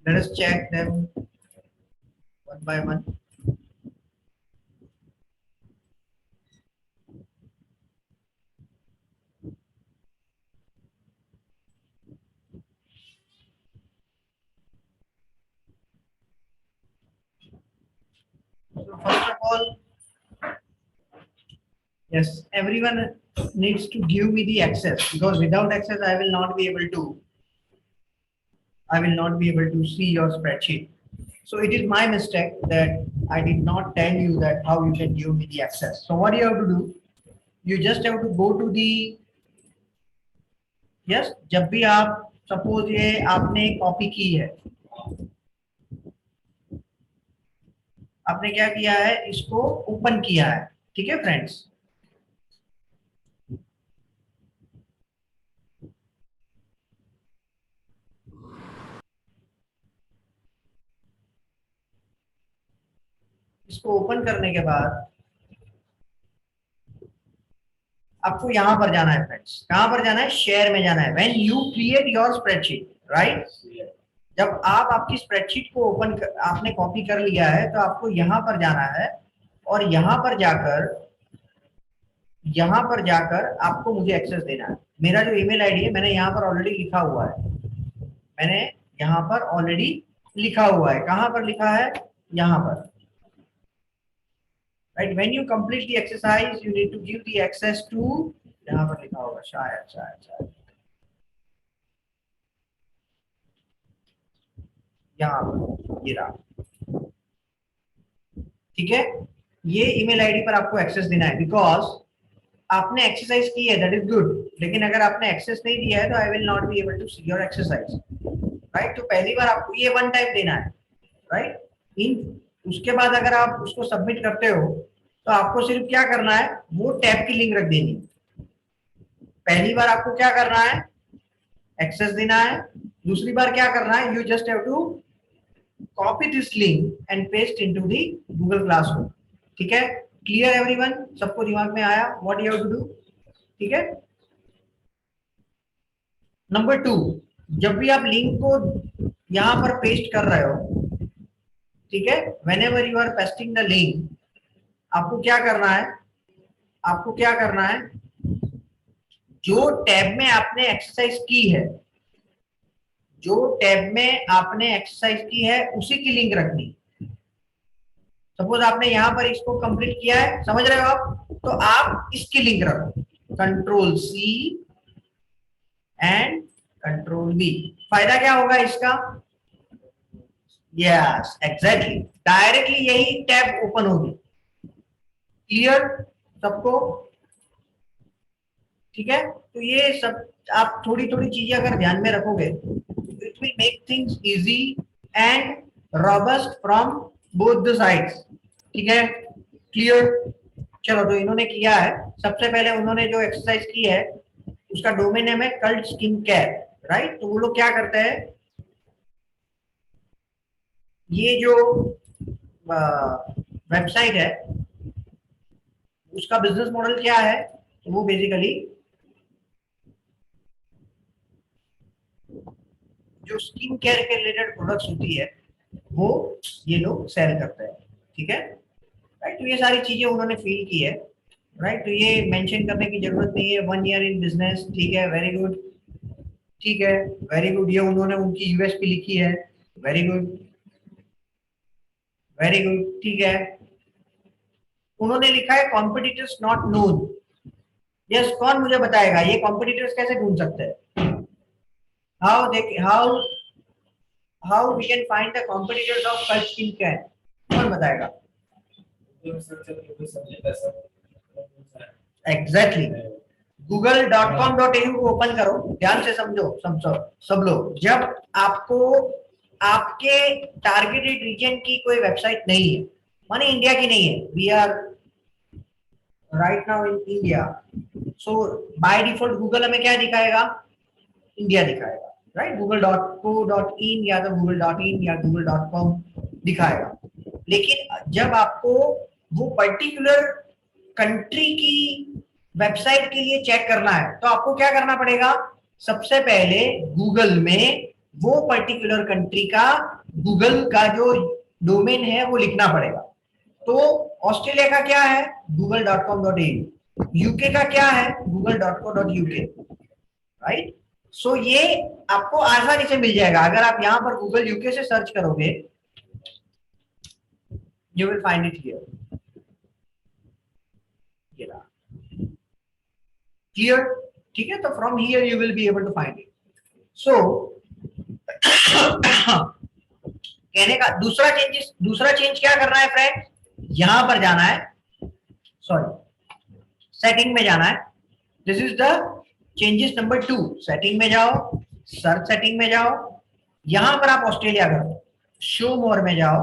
Let us check them one by one. So first of all, yes, everyone needs to give me the access, because without access I will not be able to see your spreadsheet. So it is my mistake that I did not tell you that how you can give me the access. So what you have to do, you just have to go to the, yes, जब भी आप suppose ये आपने copy की है, आपने क्या किया है, इसको ओपन किया है, ठीक है फ्रेंड्स। इसको ओपन करने के बाद आपको यहां पर जाना है फ्रेंड्स। कहां पर जाना है? शेयर में जाना है। When you create your spreadsheet, right, जब आप आपकी स्प्रेडशीट को ओपन आपने कॉपी कर लिया है तो आपको यहां पर जाना है, और यहां पर जाकर आपको मुझे एक्सेस देना है। मेरा जो ईमेल आईडी है मैंने यहां पर ऑलरेडी लिखा हुआ है, मैंने यहां पर ऑलरेडी लिखा हुआ है। कहां पर लिखा है? यहां पर, right. When you complete the exercise you need to give the access to, यहां पर लिखा होगा शायद शायद शायद यहाँ पर, ये रहा, ठीक है। ये ईमेल आईडी पर आपको एक्सेस देना है, बिकॉज आपने एक्सरसाइज की है, दैट इज गुड, लेकिन अगर आपने एक्सेस नहीं दिया है तो I will not be able to see your exercise, right. तो पहली बार आपको ये वन टाइम देना है, राइट। इन उसके बाद अगर आप उसको सबमिट करते हो तो आपको सिर्फ क्या करना है, वो टैब की लिंक रख देनी। पहली बार आपको क्या करना है, एक्सेस देना है। दूसरी बार क्या करना है, you just have to copy this link and paste into the Google classroom, ठीक है। Clear everyone? सबको दिमाग में आया what you have to do? ठीक है। नंबर 2, जब भी आप लिंक को यहां पर पेस्ट कर रहे हो, ठीक है, whenever you are pasting the link, आपको क्या करना है, आपको क्या करना है, जो टैब में आपने एक्सरसाइज की है, जो टैब में आपने एक्सरसाइज की है उसी की लिंक रखनी। सपोज आपने यहां पर इसको कंप्लीट किया है, समझ रहे हो आप, तो आप इसकी लिंक रखो, control C and control B. फायदा क्या होगा इसका? यस एग्जैक्टली, डायरेक्टली यही टैब ओपन होगी। क्लियर सबको? ठीक है। तो ये सब आप थोड़ी थोड़ी चीजें अगर ध्यान में रखोगे, it will make things easy and robust from both the sides, ठीक है। क्लियर? चलो, तो इन्होंने किया है। सबसे पहले उन्होंने जो एक्सरसाइज की है उसका डोमेन नेम है कल्ट स्किन केयर, राइट। तो वो लोग क्या करते हैं, ये जो वेबसाइट है उसका बिजनेस मॉडल क्या है, तो वो बेसिकली जो स्किन केयर के रिलेटेड प्रोडक्ट्स होती है वो ये लोग सेल करते हैं, ठीक है, राइट। तो ये सारी चीजें उन्होंने फील की है, राइट। तो ये मेंशन करने की जरूरत नहीं है, 1 ईयर इन बिजनेस, ठीक है, वेरी गुड, ठीक है, वेरी गुड। ये उन्होंने उनकी यूएसपी लिखी है, वेरी गुड, वेरी गुड, ठीक है। उन्होंने लिखा है कॉम्पिटिटर्स नॉट नोन। यस, कौन मुझे बताएगा ये कॉम्पिटिटर्स कैसे ढूंढ सकते हैं? How how we can find the competitors of Cult skin care? कौन बताएगा? एग्जैक्टली, google.com.au को ओपन करो, ध्यान से समझो, सब लोग। जब आपको आपके टारगेटेड रीजन की कोई वेबसाइट नहीं है, माने इंडिया की नहीं है, we are right now in India, so by default Google हमें क्या दिखाएगा? इंडिया दिखाएगा, राइट। google.co.in या तो google.in या google.com दिखाएगा। लेकिन जब आपको वो पर्टिकुलर कंट्री की वेबसाइट के लिए चेक करना है तो आपको क्या करना पड़ेगा? सबसे पहले गूगल में वो पर्टिकुलर कंट्री का गूगल का जो डोमेन है वो लिखना पड़ेगा। तो ऑस्ट्रेलिया का क्या है, google.com.au, यूके का क्या है, google.co.uk, राइट। सो ये आपको आसानी से मिल जाएगा। अगर आप यहां पर गूगल यूके से सर्च करोगे, you will find it here. Clear, ठीक है। तो from here you will be able to find it. So कहने का दूसरा चेंज क्या करना है फ्रेंड, यहां पर जाना है, सॉरी सेटिंग में जाना है। This is the changes number 2। Setting में जाओ, सर्च सेटिंग में जाओ, यहां पर आप ऑस्ट्रेलिया करो, शो मोर में जाओ,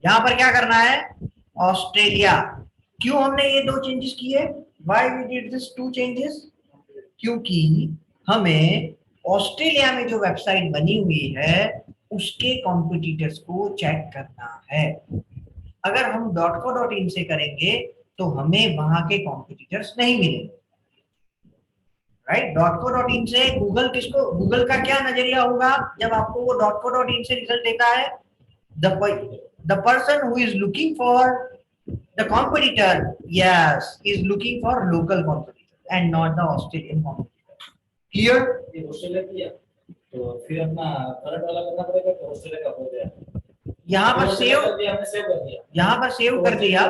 यहां पर क्या करना है, ऑस्ट्रेलिया। क्यों हमने ये 2 चेंजेस किए, why we did this 2 changes, क्योंकि हमें ऑस्ट्रेलिया में जो वेबसाइट बनी हुई है उसके कॉम्पिटिटर्स को चेक करना है। अगर हम .co.in से करेंगे तो हमें वहां के कॉम्पिटिटर्स नहीं मिलेंगे, राइट। .co.in से गूगल का क्या नजरिया होगा जब आपको वो .co.in से रिजल्ट देता है, the person who is looking for the competitor, yes, is looking for local competitor and not the Australian competitor. Clear. ये ऑस्ट्रेलिया किया तो फिर अपना करंट वाला करना पड़ेगा तो ऑस्ट्रेलिया का हो गया। यहाँ पर सेव, हमने सेव कर दिया, यहाँ पर सेव कर दिया,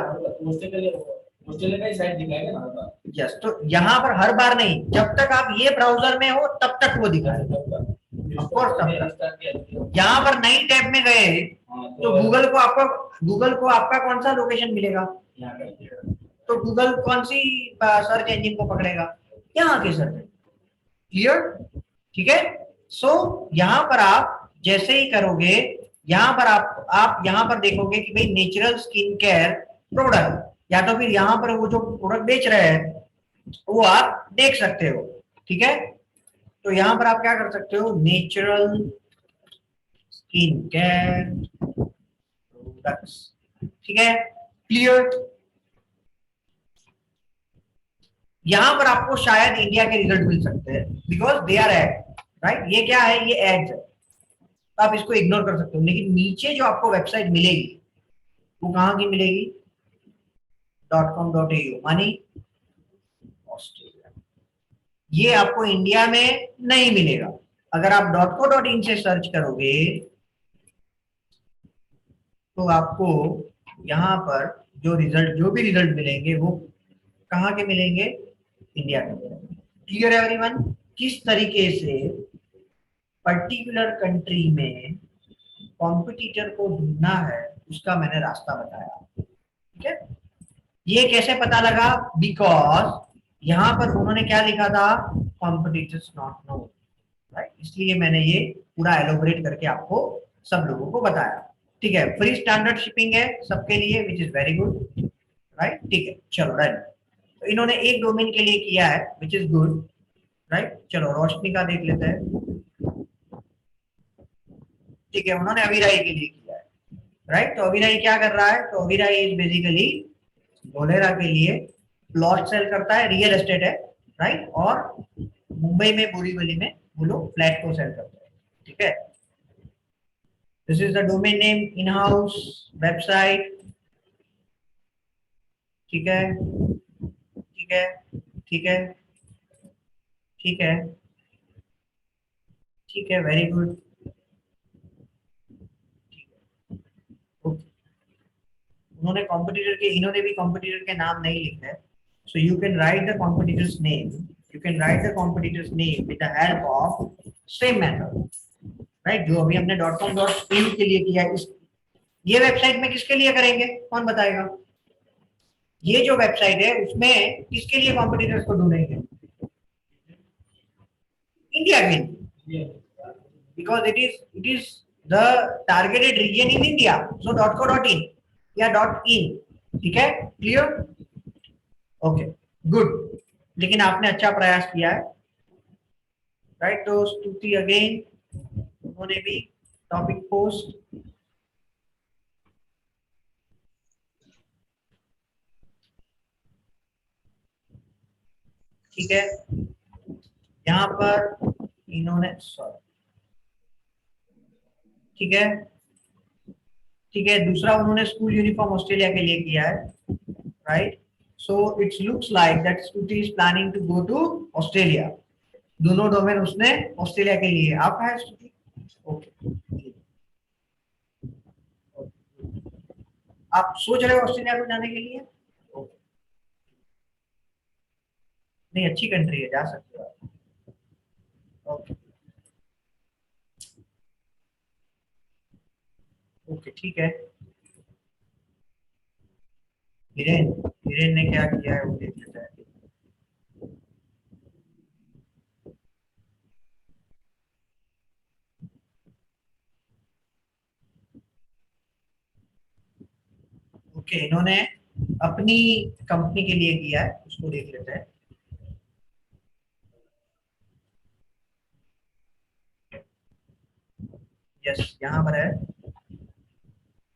ऑस्ट्रेलिया का ही साइड दिखाएगा ना। यस। तो यहाँ पर हर बार नहीं, जब तक आप ये ब्राउजर में हो तब तक वो दिखाएगा, ऑफ कोर्स तब तक। यहाँ पर नई टैब में गए तो गूगल को आपका कौन सा लोकेशन मिलेगा, तो गूगल कौन सी सर्च इंजन को पकड़ेगा, यहाँ के सर्च। क्लियर, ठीक है। सो यहाँ पर आप जैसे ही करोगे, यहाँ पर आप यहाँ पर देखोगे कि भाई नेचुरल स्किन केयर प्रोडक्ट, या तो फिर यहाँ पर वो जो प्रोडक्ट बेच रहे हैं वो आप देख सकते हो, ठीक है। तो यहाँ पर आप क्या कर सकते हो, नेचुरल स्किन केयर प्रोडक्ट्स, ठीक है। क्लियर। यहां पर आपको शायद इंडिया के रिजल्ट मिल सकते हैं because they are ad, right. ये क्या है, ये एड्स है, तो आप इसको इग्नोर कर सकते हो। लेकिन नीचे जो आपको वेबसाइट मिलेगी वो कहां की मिलेगी, .com.au, मानी ऑस्ट्रेलिया। ये आपको इंडिया में नहीं मिलेगा। अगर आप .co.in से सर्च करोगे तो आपको यहाँ पर जो भी रिजल्ट मिलेंगे वो कहाँ के मिलेंगे, इंडिया के मिलेंगे। क्लियर एवरीवन, किस तरीके से पर्टिकुलर कंट्री में कॉम्पिटिटर को ढूंढना है उसका मैंने रास्ता बताया, ठीक है। ये कैसे पता लगा, बिकॉज यहाँ पर उन्होंने क्या लिखा था, कॉम्पिटिटर्स नॉट नोन, राइट। इसलिए मैंने ये पूरा एलोबरेट करके आपको सब लोगों को बताया, ठीक है। फ्री स्टैंडर्ड शिपिंग है सबके लिए, which is very good, right, ठीक है। चलो डन। तो इन्होंने एक डोमेन के लिए किया है विच इज गुड, राइट। चलो रोशनी का देख लेते हैं, ठीक है। उन्होंने अविराई के लिए किया है, राइट। तो अविराई क्या कर रहा है, तो अविराई इज बेसिकली बोलेरा के लिए प्लॉट सेल करता है, रियल एस्टेट है, राइट। और मुंबई में बोरीवली में वो लोग फ्लैट को सेल करते हैं, ठीक है। This is the domain name, in house website, ठीक है, ठीक है, ठीक है, ठीक है, ठीक है, वेरी गुड, इन्होंने भी कॉम्पिटिटर के नाम नहीं लिखे हैं। सो you can write the competitors name, you can write the competitors name with the help of same method, right. जो अभी हमने .com.au के लिए किया है, इस ये वेबसाइट में किसके लिए करेंगे, कौन बताएगा। ये जो वेबसाइट है उसमें किसके लिए कॉम्पिटिटर्स को ढूंढेंगे, इंडिया के लिए, because it is the targeted region in India, so .co.in या .in, ठीक है। Clear, okay, good. लेकिन आपने अच्छा प्रयास किया है, राइट। तो स्तुति अगेन, उन्होंने भी टॉपिक पोस्ट, ठीक है। यहाँ पर इन्होंने, सॉरी, ठीक है, ठीक है। दूसरा उन्होंने स्कूल यूनिफॉर्म ऑस्ट्रेलिया के लिए किया है, right. So it's looks like that Scooty is planning to go to Australia. दोनों डोमेन उसने ऑस्ट्रेलिया के लिए। आपका है स्कूटी? ओके, आप सोच रहे हो ऑस्ट्रेलिया को जाने के लिए? ओके, नहीं अच्छी कंट्री है, जा सकते हो आप। ओके, ओके, ठीक है। हिरेन, हिरेन ने क्या किया है वो देख लेते हैं। ओके, इन्होंने अपनी कंपनी के लिए किया है, उसको देख लेते हैं। यस, यहाँ पर है,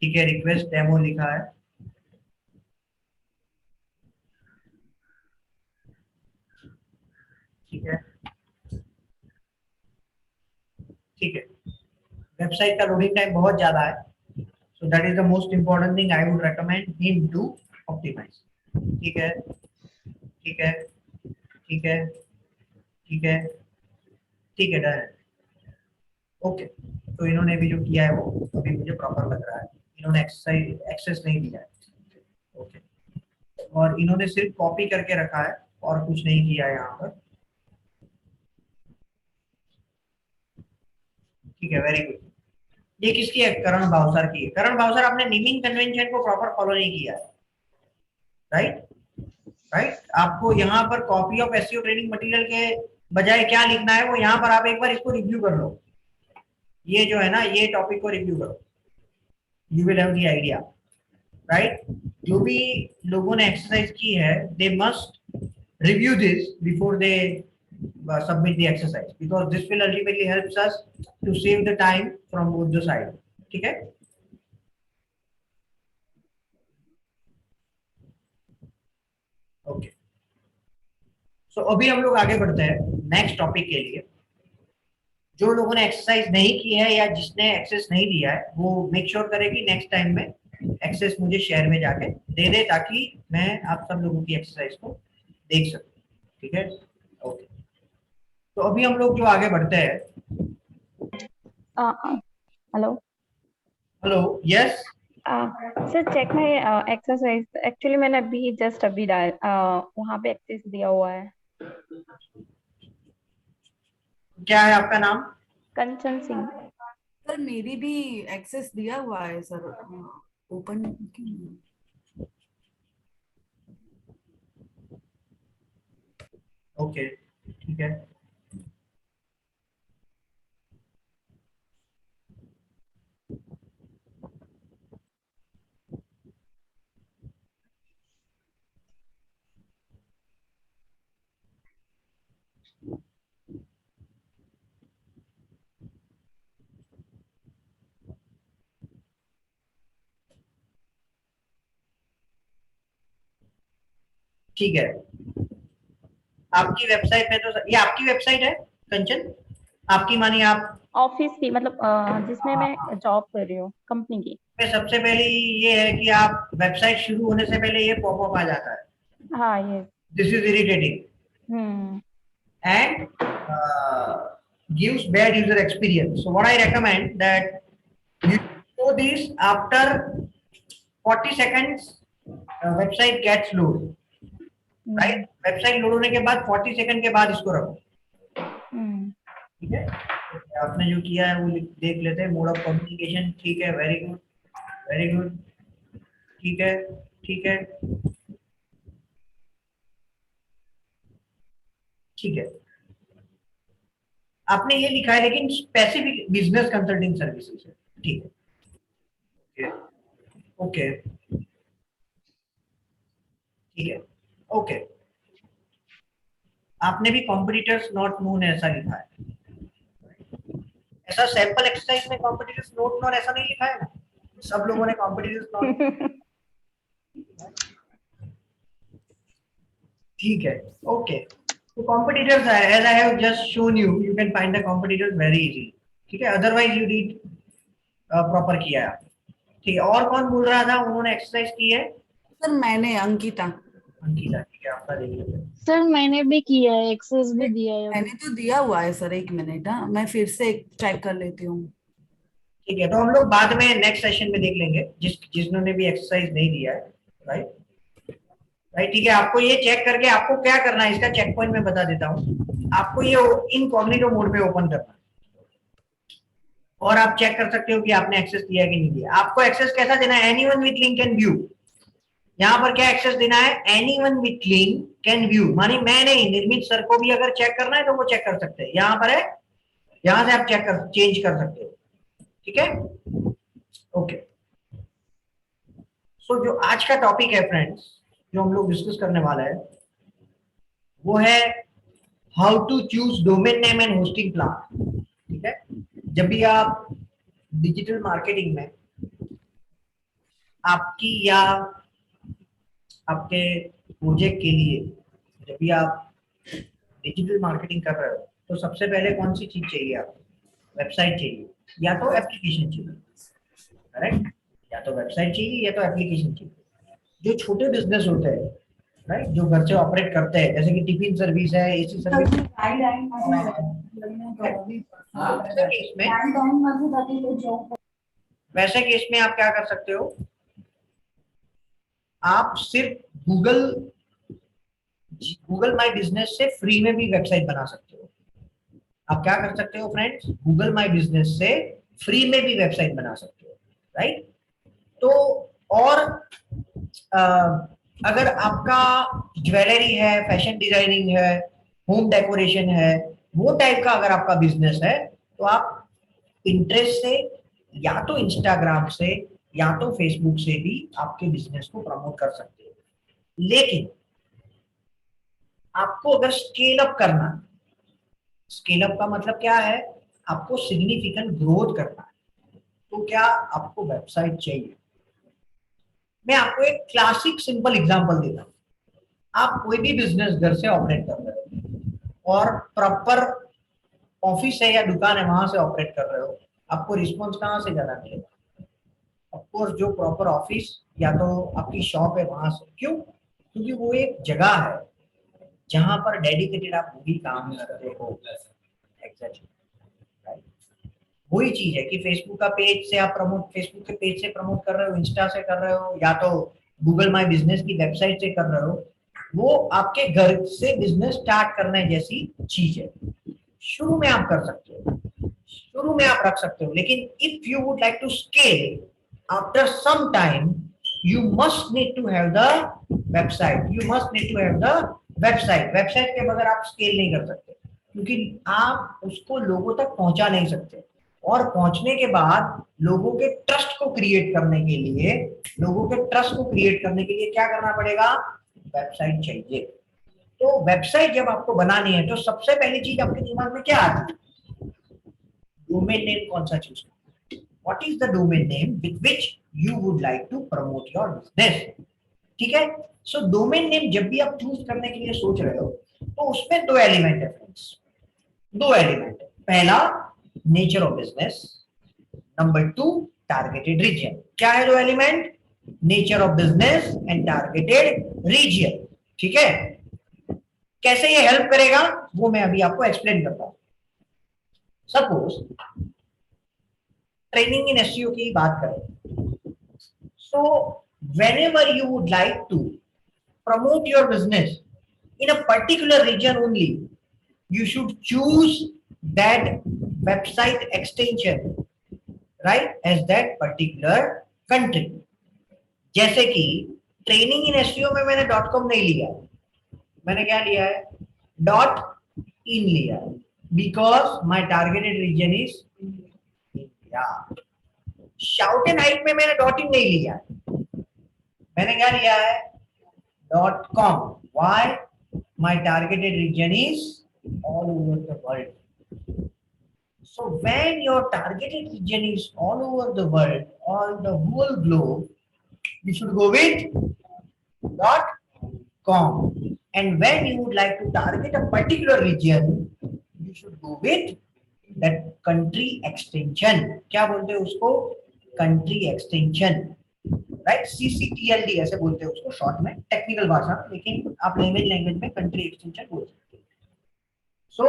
ठीक है। रिक्वेस्ट डेमो लिखा है, ठीक है, ठीक है। वेबसाइट का लोडिंग टाइम बहुत ज्यादा है, so that is the most important thing I would recommend him to optimise. ठीक है, ठीक है, ठीक है, ठीक है, ठीक है, डन। ओके, तो इन्होंने भी जो किया है वो अभी मुझे प्रॉपर लग रहा है। इन्होंने एक्सरसाइज एक्सेस नहीं दिया है। ओके, और इन्होंने सिर्फ कॉपी करके रखा है और कुछ नहीं किया है यहाँ पर। ठीक है, वेरी गुड। ये किसकी है? करण भावसर की है। करण भावसर आपने नेमिंग कन्वेंशन को प्रॉपर फॉलो नहीं किया है, राइट, राइट। आपको यहाँ पर copy of SEO training material के बजाय क्या लिखना है, वो यहाँ पर आप एक बार इसको रिव्यू कर लो। ये जो है ना, ये टॉपिक को रिव्यू करो, you will have the idea, right. जो भी लोगों ने एक्सरसाइज की है, they must review this before they submit the exercise, because this will ultimately helps us to save the time from both the side। ठीक है, okay. सो अभी हम लोग आगे बढ़ते हैं नेक्स्ट टॉपिक के लिए। जो लोगों ने एक्सरसाइज नहीं की है या जिसने एक्सेस नहीं दिया है, वो मेक श्योर करे कि नेक्स्ट टाइम में एक्सेस मुझे शेयर में जाके दे दे, ताकि मैं आप सब लोगों की एक्सरसाइज को देख सकूं। ठीक है, ओके। तो अभी हम लोग जो आगे बढ़ते हैं। Hello hello, yes. Sir, check my exercise. Actually मैंने अभी डाल वहाँ पे एक्सेस दिया हुआ है। क्या है आपका नाम? कंचन सिंह। सर मेरी भी एक्सेस दिया हुआ है सर, ओपन। ओके, ठीक है, ठीक है। आपकी वेबसाइट में तो ये आपकी वेबसाइट है कंचन, आपकी मानी आप। ऑफिस की, मतलब जिसमें मैं जॉब कर रही हूँ, कंपनी की। में सबसे पहले ये है कि आप वेबसाइट शुरू होने से पहले ये पॉपअप आ जाता है, हाँ, ये। This is irritating hmm. And gives bad user experience. So what I recommend that you show this after 40 seconds website gets load, right? Website load होने के बाद 40 सेकंड के बाद इसको रखो। ठीक है, आपने जो किया है वो देख लेते हैं। मोड ऑफ कम्युनिकेशन, ठीक है, वेरी गुड, वेरी गुड, ठीक है, ठीक है, ठीक है। आपने ये लिखा है लेकिन स्पेसिफिक बिजनेस कंसल्टिंग सर्विसेज है, ठीक है, ओके, ठीक है, ओके। आपने भी कॉम्पिटिटर्स नॉट नोन ऐसा लिखा है, ऐसा सैंपल एक्सरसाइज में कॉम्पिटिटर्स नोट नोन ऐसा नहीं लिखा है ना, सब लोगों ने कॉम्पिटिटर्स नॉट। ठीक है, ओके। तो competitors, as I have just shown you, you can find the competitors very easily। ठीक है, otherwise you need प्रॉपर किया है आपने। ठीक है, और कौन बोल रहा था उन्होंने एक्सरसाइज की है? सर मैंने अंकिता। अंकिता, ठीक है, आपका देख लेते हैं। सर मैंने भी किया है, एक्सेस भी दिया है अभी। मैंने तो दिया हुआ है सर, 1 मिनट। हाँ, मैं फिर से चेक कर लेती हूँ। ठीक है, तो हम लोग बाद में नेक्स्ट सेशन में देख लेंगे जिन्होंने भी एक्सरसाइज नहीं दिया है। राइट राइट, ठीक है। आपको ये चेक करके आपको क्या करना है, इसका चेक पॉइंट मैं बता देता हूँ। आपको ये इनकॉग्निटो मोड पे ओपन करना है और आप चेक कर सकते हो कि आपने एक्सेस दिया कि नहीं दिया। आपको एक्सेस कैसा देना है? Anyone with link can view. यहाँ पर क्या एक्सेस देना है? Anyone with link can view, मानी मैं नहीं, निर्मित सर को भी अगर चेक करना है तो वो चेक कर सकते हैं। यहाँ पर है, यहाँ से आप चेंज कर सकते हो। ठीक है, ओके। सो जो आज का टॉपिक है फ्रेंड्स, जो हम लोग डिस्कस करने वाला है वो है how to choose domain name and hosting plan. ठीक है, जब भी आप डिजिटल मार्केटिंग में आपकी या आपके प्रोजेक्ट के लिए, जब भी आप डिजिटल मार्केटिंग कर रहे हो तो सबसे पहले कौन सी चीज चाहिए आपको? वेबसाइट चाहिए या तो एप्लीकेशन चाहिए। करेक्ट, या तो वेबसाइट चाहिए या तो एप्लीकेशन चाहिए। जो छोटे बिजनेस होते हैं, राइट, जो घर से ऑपरेट करते हैं, जैसे कि टिफिन सर्विस है, एसी सर्विस, वैसे केस में आप क्या कर सकते हो? आप सिर्फ गूगल माई बिजनेस से फ्री में भी वेबसाइट बना सकते हो। आप क्या कर सकते हो फ्रेंड्स? गूगल माई बिजनेस से फ्री में भी वेबसाइट बना सकते हो। राइट, तो और अगर आपका ज्वेलरी है, फैशन डिजाइनिंग है, होम डेकोरेशन है, वो टाइप का अगर आपका बिजनेस है तो आप पिंटरेस्ट से या तो इंस्टाग्राम से या तो फेसबुक से भी आपके बिजनेस को प्रमोट कर सकते हो। लेकिन आपको अगर स्केल अप करना, स्केल अप का मतलब क्या है? आपको सिग्निफिकेंट ग्रोथ करना है, तो क्या आपको वेबसाइट चाहिए। मैं आपको एक क्लासिक सिंपल एग्जांपल देता हूं। आप कोई भी बिजनेस घर से ऑपरेट कर रहे हो और प्रॉपर ऑफिस है या दुकान है वहां से ऑपरेट कर रहे हो, आपको रिस्पॉन्स कहां से ज्यादा मिलेगा? ऑफकोर्स जो प्रॉपर ऑफिस या तो आपकी शॉप है वहां से। क्यों? क्योंकि वो एक जगह है जहां पर डेडिकेटेड आप वही काम करते हो। एग्जैक्टली, वही चीज है कि फेसबुक का पेज से आप फेसबुक के पेज से प्रमोट कर रहे हो, इंस्टा से कर रहे हो, या तो गूगल माई बिजनेस की वेबसाइट से कर रहे हो, वो आपके घर से बिजनेस स्टार्ट करने जैसी चीज है। शुरू में आप कर सकते हो, शुरू में आप रख सकते हो, लेकिन if you would like to scale after some time, you must need to have the website, you must need to have the website के बगैर आप स्केल नहीं कर सकते, क्योंकि आप उसको लोगों तक पहुंचा नहीं सकते। और पहुंचने के बाद लोगों के ट्रस्ट को क्रिएट करने के लिए, क्या करना पड़ेगा? वेबसाइट चाहिए। तो वेबसाइट जब आपको बनानी है तो सबसे पहली चीज आपके दिमाग में क्या आती है? डोमेन नेम कौन सा चूज करना? What is the domain name with which you would like to promote your business. ठीक है, सो डोमेन नेम जब भी आप चूज करने के लिए सोच रहे हो तो उसमें दो एलिमेंट है फ्रेंड्स, दो एलिमेंट है। पहला nature of business, number 2 targeted region. क्या है दो element? Nature of business and targeted region. ठीक है, कैसे ये हेल्प करेगा वो मैं अभी आपको एक्सप्लेन करता हूं। सपोज ट्रेनिंग इन एसईओ की बात करें, सो whenever you would like to promote your business in a particular region only, you should choose that website extension, right, as that particular country. जैसे कि ट्रेनिंग इन एसईओ में मैंने .com नहीं लिया, मैंने क्या लिया है? .in लिया, because my targeted region is India. Shout and height में मैंने .in नहीं लिया, मैंने क्या लिया है? .com. Why? My targeted region is all over the world. So when your targeted region is all over the world, all the whole globe, you should go with .com. And when you would like to target a particular region, you should go with that country extension, क्या बोलते हैं उसको, country extension, right, CCTLD ऐसे बोलते हैं उसको short में, technical भाषा में, लेकिन आप लैंग्वेज में कंट्री एक्सटेंशन बोल सकते हैं। सो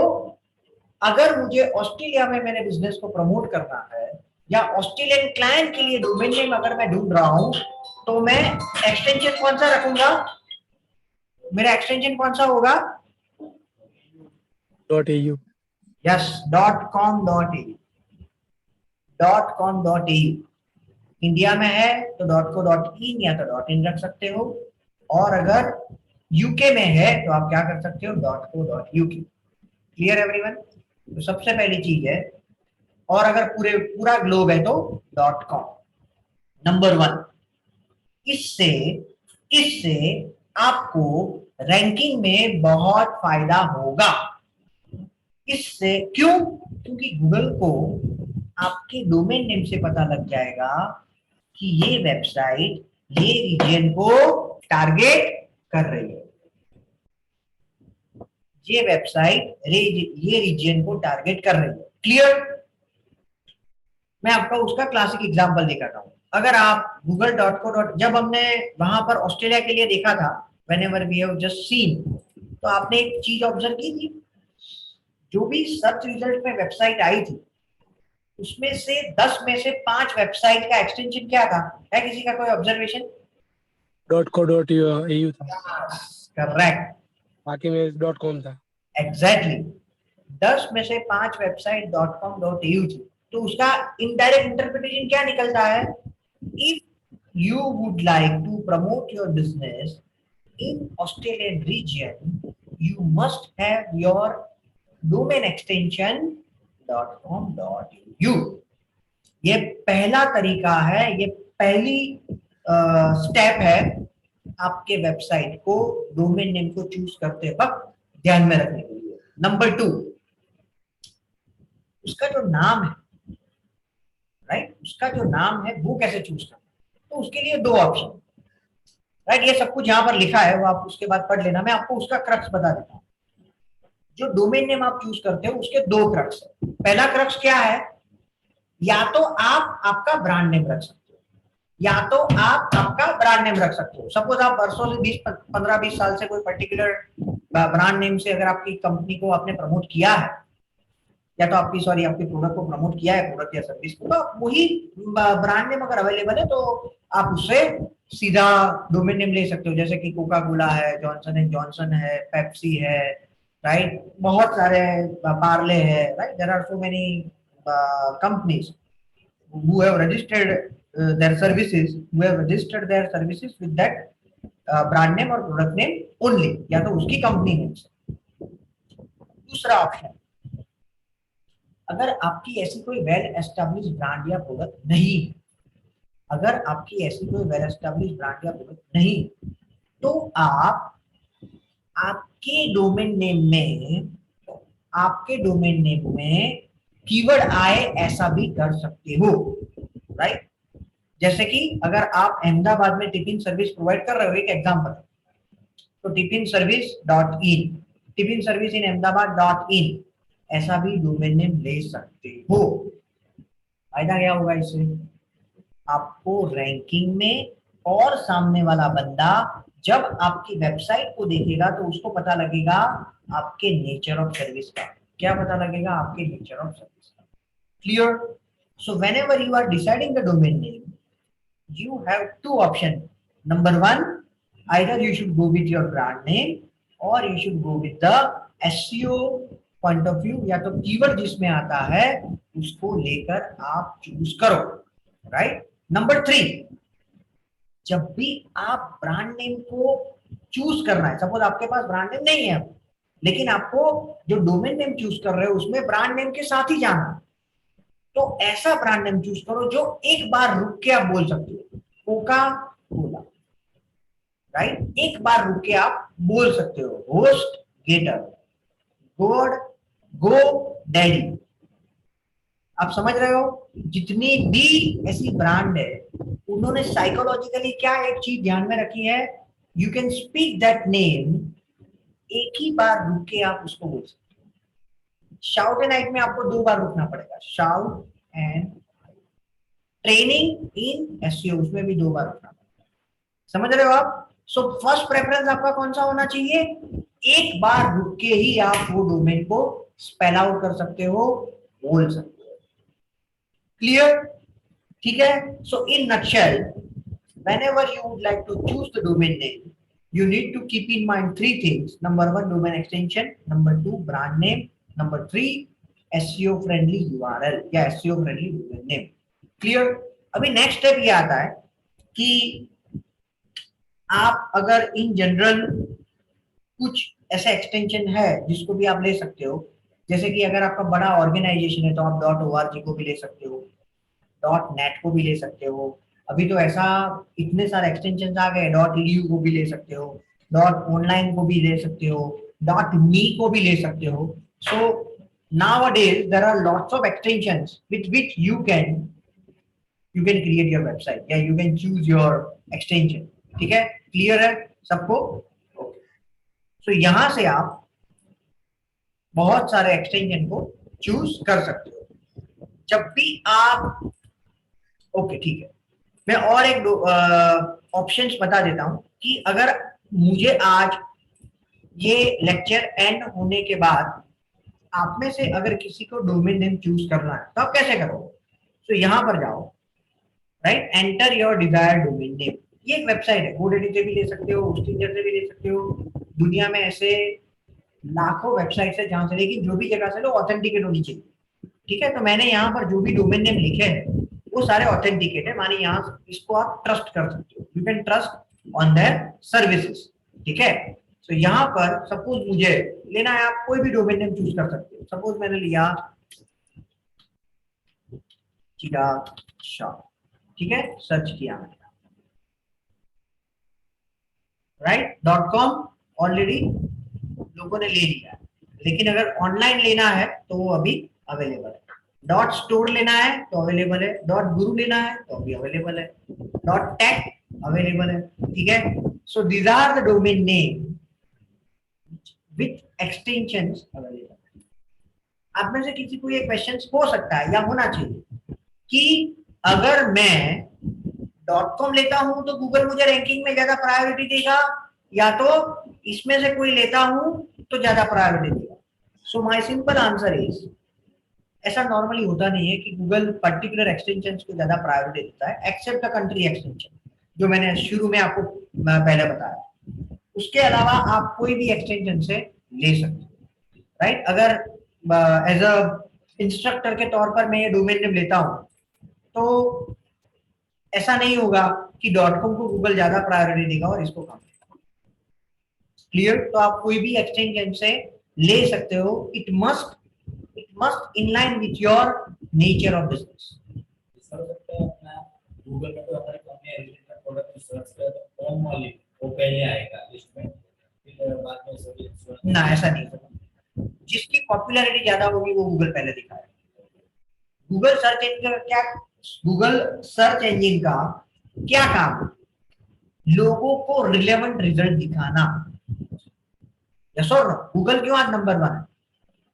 अगर मुझे ऑस्ट्रेलिया में मेरे बिजनेस को प्रमोट करना है या ऑस्ट्रेलियन क्लाइंट के लिए डोमेन नेम अगर मैं ढूंढ रहा हूं, तो मैं एक्सटेंशन कौन सा रखूंगा, मेरा एक्सटेंशन कौन सा होगा, .au। Yes, .com.au। इंडिया में है तो .co.in या तो .in रख सकते हो, और अगर यूके में है तो आप क्या कर सकते हो, .co.uk। Clear everyone? तो सबसे पहली चीज है, और अगर पूरा ग्लोब है तो .com। नंबर 1, इससे आपको रैंकिंग में बहुत फायदा होगा। इससे क्यों? क्योंकि गूगल को आपके डोमेन नेम से पता लग जाएगा कि ये वेबसाइट ये रीजन को टारगेट कर रही है, ये वेबसाइट ये रीजन को टारगेट कर रही है। क्लियर? मैं आपको उसका क्लासिक एग्जांपल दिखाता हूं। अगर आप google.co. जब हमने वहां पर ऑस्ट्रेलिया के लिए देखा था, whenever we have just seen, तो आपने एक चीज ऑब्जर्व की थी, जो भी सर्च रिजल्ट में वेबसाइट आई थी उसमें से 10 में से 5 वेबसाइट का एक्सटेंशन क्या था? है किसी का कोई ऑब्जर्वेशन? .co.au था, करेक्ट, बाकी में .com था। एग्जैक्टली। 10 में से 5 वेबसाइट .com.au थी, तो उसका इनडायरेक्ट इंटरप्रिटेशन क्या निकलता है? If you would like to promote your business in Australian region, you must have your domain extension .com.au। ये पहला तरीका है, ये पहली स्टेप है आपके वेबसाइट को डोमेन नेम को चूज करते वक्त ध्यान में रखने के लिए। नंबर 2, उसका जो नाम है, राइट, उसका जो नाम है वो कैसे चूज करना? तो उसके लिए 2 ऑप्शन, राइट, ये सब कुछ यहाँ पर लिखा है, वो आप उसके बाद पढ़ लेना। मैं आपको उसका क्रक्स बता देता हूँ। जो डोमेन नेम आप चूज करते हो उसके 2 क्रक्स है। पहला क्रक्स क्या है? या तो आप आपका ब्रांड नेम रख सकते हो, या तो आप आपका ब्रांड नेम रख सकते हो। सपोज आप वर्षों से 15-20 साल से कोई पर्टिकुलर ब्रांड नेम से अगर आपकी कंपनी को आपने प्रमोट किया है, या तो आपकी प्रोडक्ट को प्रमोट किया है, प्रोडक्ट या सर्विस को, तो वही ब्रांड नेम अगर अवेलेबल है तो आप उससे सीधा डोमेन नेम ले सकते हो। जैसे कि कोका कोला है, जॉनसन एंड जॉनसन है, पेप्सी है, राइट, बहुत सारे, पार्ले है, right, there are so many companies who have registered their services with that brand name or product name only, या तो उसकी कंपनी नेम से। दूसरा ऑप्शन, अगर आपकी ऐसी कोई वेल एस्टेब्लिश ब्रांड या प्रोडक्ट नहीं, अगर आपकी ऐसी कोई वेल एस्टेब्लिश ब्रांड या प्रोडक्ट नहीं, तो आप आपके डोमेन नेम में कीवर्ड आए ऐसा भी कर सकते हो, राइट। जैसे कि अगर आप अहमदाबाद में टिफिन सर्विस प्रोवाइड कर रहे हो, एक एग्जांपल, तो टिफिन सर्विस इन अहमदाबाद.in ऐसा भी डोमेन नेम ले सकते हो। फायदा क्या होगा इससे? आपको रैंकिंग में, और सामने वाला बंदा जब आपकी वेबसाइट को देखेगा तो उसको पता लगेगा आपके नेचर ऑफ सर्विस का। क्या पता लगेगा? आपके नेचर ऑफ सर्विस का। Clear? So whenever you are deciding the domain name, you have 2 options. Number 1, either you should go with your brand name or you should go with the SEO point of view, या तो keyword जिसमें आता है उसको लेकर आप choose करो, right. Number 3, जब भी आप ब्रांड नेम को चूज करना है, सपोज आपके पास ब्रांड नेम नहीं है लेकिन आपको जो डोमेन नेम चूज कर रहे हो उसमें ब्रांड नेम के साथ ही जाना, तो ऐसा ब्रांड नेम चूज करो जो एक बार रुक के आप बोल सकते हो। कोका कोला, राइट, एक बार रुक के आप बोल सकते हो। Host गेटर, God Go Daddy. आप समझ रहे हो? जितनी भी ऐसी ब्रांड है उन्होंने साइकोलॉजिकली क्या एक चीज ध्यान में रखी है, you can speak that name, एक ही बार रुक के आप उसको बोल सकते हो। शाउट एंड हाइट में आपको 2 बार रुकना पड़ेगा, shout and training in SEO, उसमें भी 2 बार रुकना पड़ेगा। समझ रहे हो आप? सो फर्स्ट प्रेफरेंस आपका कौन सा होना चाहिए? एक बार रुक के ही आप वो डोमेन को स्पेल आउट कर सकते हो, बोल सकते हो। क्लियर? ठीक है। So in nutshell, whenever you would like to choose the domain name, you need to keep in mind 3 things. Number 1, domain extension. Number 2, brand name. Number 3, SEO friendly URL या SEO friendly domain name. Clear? अभी next step ये आता है कि आप अगर in general कुछ ऐसा एक्सटेंशन है जिसको भी आप ले सकते हो, जैसे कि अगर आपका बड़ा ऑर्गेनाइजेशन है तो आप .org को भी ले सकते हो, .net को भी ले सकते हो। अभी तो ऐसा इतने सारे एक्सटेंशन आ गए, .edu को भी ले सकते हो, .online को भी ले सकते हो, .me को भी ले सकते हो। So nowadays there are lots of extensions with which you can create your website, या you can choose your extension। ठीक है, क्लियर है सबको? ओके। सो यहां से आप बहुत सारे एक्सटेंशन को चूज कर सकते हो जब भी आप। ओके ठीक है, मैं और एक ऑप्शंस बता देता हूं कि अगर मुझे आज ये लेक्चर एंड होने के बाद आप में से अगर किसी को डोमेन नेम चूज करना है तो आप कैसे करोगे? तो यहां पर जाओ, right, enter your desired domain name. ये एक वेबसाइट है, GoDaddy से भी ले सकते हो, होस्टिंगर से भी ले सकते हो। दुनिया में ऐसे लाखों वेबसाइट्स है जहां से, लेकिन जो भी जगह से लो ऑथेंटिकेट होनी चाहिए। ठीक है, तो मैंने यहाँ पर जो भी डोमेन नेम लिखे हैं वो सारे ऑथेंटिकेट है, माने यहाँ इसको आप ट्रस्ट कर सकते हो, you can trust on their services. ठीक है, तो यहाँ पर सपोज मुझे लेना है, आप कोई भी डोमेन नेम चूज कर सकते हो। सपोज मैंने लिया चिराग शाह, ठीक है, सर्च किया मैंने, राइट, .com ऑलरेडी लोगों ने ले लिया है, लेकिन अगर ऑनलाइन लेना है तो वो अभी अवेलेबल है। .store लेना है तो अवेलेबल है, .guru लेना है तो अभी अवेलेबल है, .tech अवेलेबल है। ठीक है, so these are the domain name with extensions available. आप में से किसी को ये क्वेश्चन हो सकता है या होना चाहिए कि अगर मैं .com लेता हूं तो गूगल मुझे रैंकिंग में ज्यादा प्रायोरिटी देगा, या तो इसमें से कोई लेता हूं तो ज्यादा प्रायोरिटी देगा। So my simple answer is, ऐसा नॉर्मली होता नहीं है कि गूगल पर्टिकुलर एक्सटेंशंस को ज्यादा प्रायोरिटी देता है, एक्सेप्ट द कंट्री एक्सटेंशन जो मैंने शुरू में आपको पहले बताया। उसके अलावा आप कोई भी एक्सटेंशन से ले सकते हो, राइट। अगर एज अ इंस्ट्रक्टर के तौर पर मैं ये डोमेन नेम लेता हूं तो ऐसा नहीं होगा कि .com को गूगल ज्यादा प्रायोरिटी देगा और इसको कम देगा। क्लियर? तो आप कोई भी एक्सटेंशन से ले सकते हो, it must in line with your nature of business. Sir सकते हैं अपना गूगल में तो हमारी कंपनी एलिजिबल प्रोडक्ट सर्च करें तो कौन वाली वो पहले आएगा लिस्ट में, फिर बाद में सभी ना, ऐसा नहीं होगा। जिसकी पॉपुलैरिटी ज्यादा होगी वो गूगल पहले दिखाएगा। गूगल सर्च इंजन का क्या काम है? लोगों को रिलेवेंट रिजल्ट दिखाना। यस और नो? गूगल क्यों आज नंबर 1 है?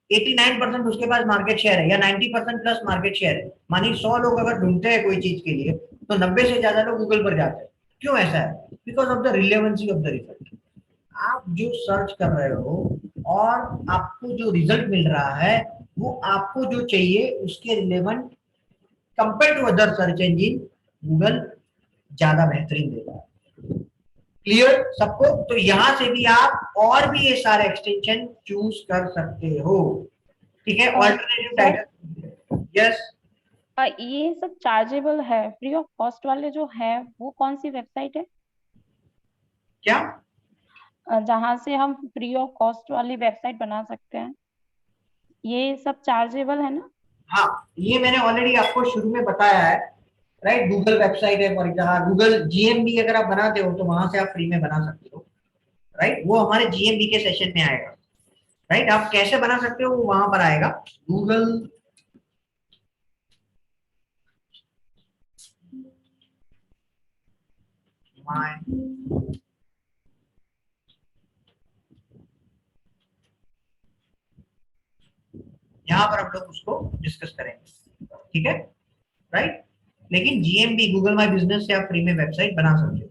89% उसके पास मार्केट शेयर है, या 90% प्लस मार्केट शेयर है। मानिए 100 लोग अगर ढूंढते हैं कोई चीज के लिए तो 90 से ज्यादा लोग गूगल पर जाते हैं। क्यों ऐसा है? Because of the relevancy of the result. आप जो सर्च कर रहे हो और आपको जो रिजल्ट मिल रहा है वो आपको जो चाहिए उसके relevant compare to other search engine Google ज्यादा बेहतरीन देता है। क्लियर सबको? तो यहां से भी आप और भी ये सारे एक्सटेंशन चूज कर सकते हो। ठीक है, ऑल्टरनेटिव टाइटल। यस, ये सब चार्जेबल है? फ्री ऑफ कॉस्ट वाले जो है वो कौन सी वेबसाइट है क्या? जहां से हम फ्री ऑफ कॉस्ट वाली वेबसाइट बना सकते हैं? ये सब चार्जेबल है ना? हाँ, ये मैंने ऑलरेडी आपको शुरू में बताया है, राइट। गूगल वेबसाइट है, फॉर एग्जाम्पल गूगल जीएमबी अगर आप बनाते हो तो वहां से आप फ्री में बना सकते हो, राइट। वो हमारे जीएमबी के सेशन में आएगा, राइट। आप कैसे बना सकते हो वो वहां पर आएगा। गूगल माय हम लोग उसको डिस्कस करेंगे, ठीक है, राइट। लेकिन GMB गूगल माय बिजनेस से आप फ्री में वेबसाइट बना सकते हो,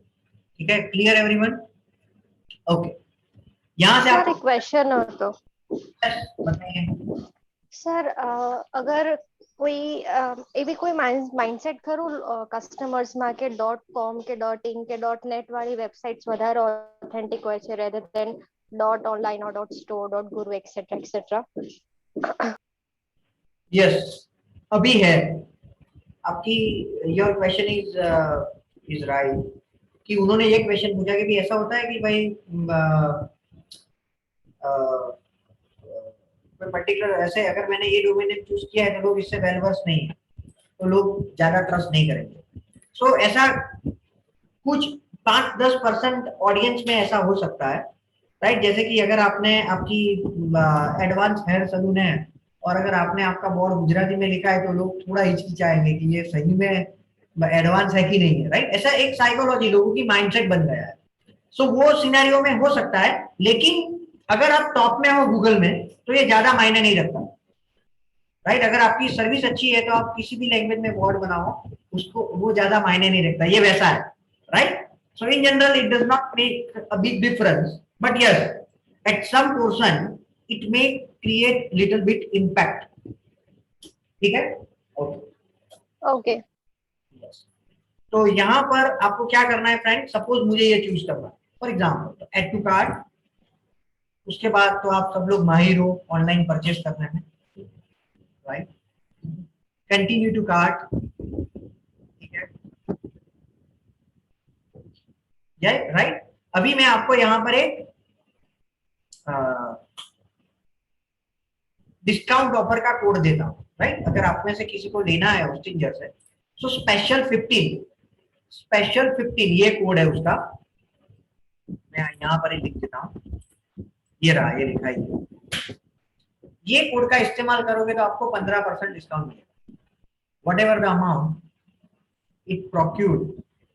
ठीक है, क्लियर एवरीवन? ओके, यहाँ से सर आपको एक क्वेश्चन हो तो बताइए। सर अगर કોઈ એવી કોઈ માઇન્ડસેટ ખરું કસ્ટમર્સમાં કે .com કે .in કે .net વાળી વેબસાઇટ્સ વધારે ઓથેન્ટિક હોય છે rather than .online or .store .guru etc etc? Yes, अभी है आपकी, योर क्वेश्चन इज राइट कि उन्होंने ये क्वेश्चन पूछा कि भी ऐसा होता है कि भाई कोई पर्टिकुलर ऐसे अगर मैंने ये डोमेन नेम चूज किया है तो लोग इससे वेल वर्स नहीं है तो लोग ज्यादा ट्रस्ट नहीं करेंगे। सो ऐसा कुछ 5-10% ऑडियंस में ऐसा हो सकता है, राइट। जैसे कि अगर आपने आपकी एडवांस हेयर सलून है और अगर आपने आपका बोर्ड गुजराती में लिखा है तो लोग थोड़ा हिचकिचाएंगे कि ये सही में एडवांस है कि नहीं है, राइट। ऐसा एक साइकोलॉजी लोगों की माइंडसेट बन गया है। सो वो सिनेरियो में हो सकता है, लेकिन अगर आप टॉप में हो गूगल में तो ये ज्यादा मायने नहीं रखता, राइट। अगर आपकी सर्विस अच्छी है तो आप किसी भी लैंग्वेज में बोर्ड बनाओ, उसको वो ज्यादा मायने नहीं रखता, ये वैसा है, right. So in general it does not make a big difference, but yes at some portion it may create little bit impact, ठीक है, ओके। ओके तो यहाँ पर आपको क्या करना है फ्रेंड, सपोज मुझे ये चूज करना है for example add to cart, उसके बाद तो आप सब लोग माहिर हो ऑनलाइन परचेस करने में, राइट। कंटिन्यू टू कार्ट, ठीक है, राइट। अभी मैं आपको यहाँ पर एक डिस्काउंट ऑफर का कोड देता हूँ, राइट। अगर आप में से किसी को लेना है होस्टिंजर से, सो स्पेशल 15 ये कोड है उसका, मैं यहाँ पर ही लिख देता हूँ, ये रहा, ये लिखा है, ये कोड का इस्तेमाल करोगे तो आपको 15% डिस्काउंट मिलेगा, whatever the amount it procured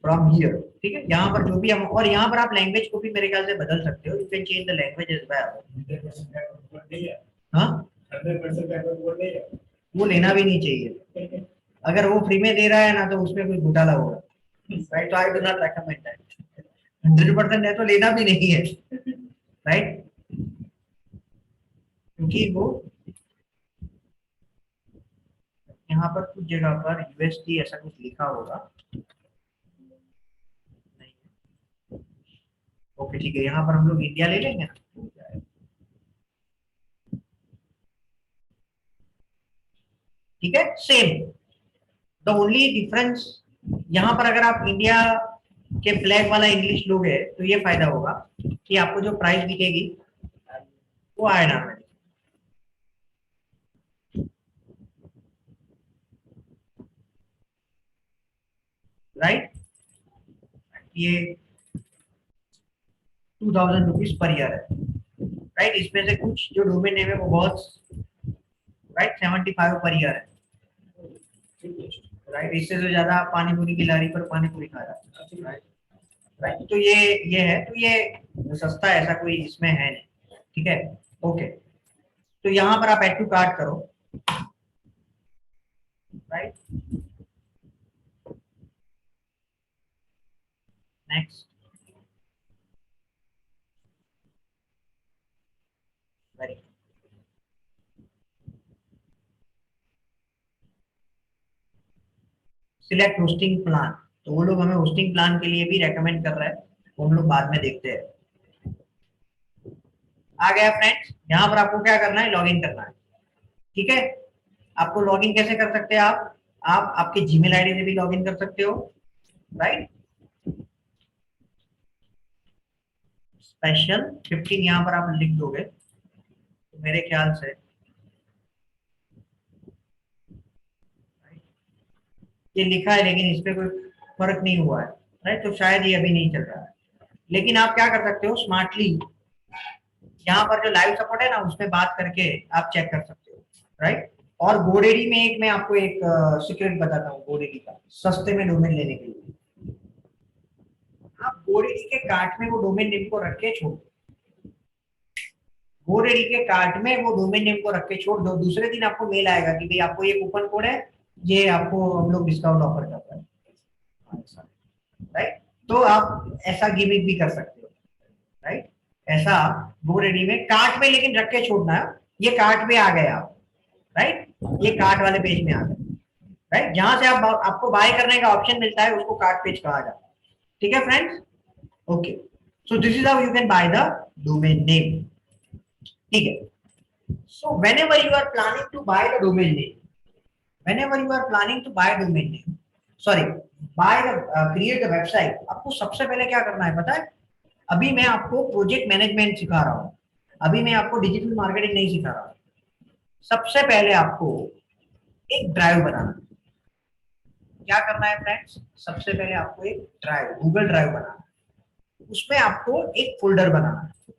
from here, ठीक है। यहाँ पर जो भी हम, और यहाँ पर आप लैंग्वेज को भी मेरे ख्याल से बदल सकते हो, you can change the language as well. हाँ, 100% बैकवर्ड बोल नहीं है, वो लेना भी नहीं चाहिए, अगर वो फ्री में दे रहा है ना तो उसमें कोई घोटाला होगा, राइट। तो I do not recommend that, 100% है तो लेना भी नहीं है, राइट, क्योंकि वो यहाँ पर कुछ जगह पर USD ऐसा कुछ लिखा होगा, ओके ठीक है, यहाँ पर हम लोग इंडिया ले लेंगे ना, ठीक है, सेम। द ओनली डिफरेंस यहाँ पर अगर आप इंडिया के फ्लैग वाला इंग्लिश लोगे तो ये फायदा होगा कि आपको जो प्राइस दिखेगी वो आएगा, राइट। ये 2000 रुपीज पर ईयर है, राइट। इसमें से कुछ जो डोमेन नेम है वो बहुत, राइट, 75 पर ईयर है, राइट। इससे तो ज्यादा पानी पूरी की लारी पर पानी पूरी खा रहा है, राइट। तो ये है, तो ये सस्ता है, ऐसा कोई इसमें है नहीं, ठीक है, ओके। तो यहाँ पर आप एड टू कार्ट करो, right, next, very select hosting plan, तो वो लोग हमें होस्टिंग प्लान के लिए भी रेकमेंड कर रहा है, वो हम लोग बाद में देखते हैं। आ गया फ्रेंड्स, यहाँ पर आपको क्या करना है, लॉगिन करना है, ठीक है। आपको लॉगिन कैसे कर सकते हैं, आप आपके जीमेल आईडी से भी लॉगिन कर सकते हो, राइट। स्पेशल 15 यहाँ पर आप लिख दोगे तो मेरे ख्याल से ये लिखा है लेकिन इस पे कोई फर्क नहीं हुआ है, राइट। तो शायद ये अभी नहीं चल रहा है, लेकिन आप क्या कर सकते हो, स्मार्टली यहाँ पर जो लाइव सपोर्ट है ना उसमें बात करके आप चेक कर सकते हो, राइट। और गोडेडी में एक मैं आपको एक सीक्रेट बताता हूँ गोडेडी का, सस्ते में डोमेन लेने के लिए आप गोडेडी के कार्ट में वो डोमेन नेम को रख के छोड़, GoDaddy के कार्ट में वो डोमेन नेम को रख के छोड़ दो, दूसरे दिन आपको मेल आएगा कि भाई आपको ये कूपन कोड है, ये आपको हम लोग डिस्काउंट ऑफर कर रहे हैं, राइट। तो आप ऐसा गिमिक भी कर सकते हो, राइट। ऐसा GoDaddy में कार्ट में लेकिन रख के छोड़ना है, ये कार्ट में आ गया, राइट, ये कार्ट वाले पेज में आ गए, राइट। जहां से आपको बाय करने का ऑप्शन मिलता है उसको कार्ट पेज कहा जाता है, ठीक है friends. Okay, so this is how you can buy the domain name, ठीक है। So whenever you are planning to buy the domain name, whenever you are planning to buy domain name, sorry buy the create the website, आपको सबसे पहले क्या करना है पता है? अभी मैं आपको प्रोजेक्ट मैनेजमेंट सिखा रहा हूं, अभी मैं आपको डिजिटल मार्केटिंग नहीं सिखा रहा हूं। सबसे पहले आपको एक ड्राइव बनाना है। क्या करना है फ्रेंड्स? सबसे पहले आपको एक ड्राइव, गूगल ड्राइव बनाना है, उसमें आपको एक फोल्डर बनाना है,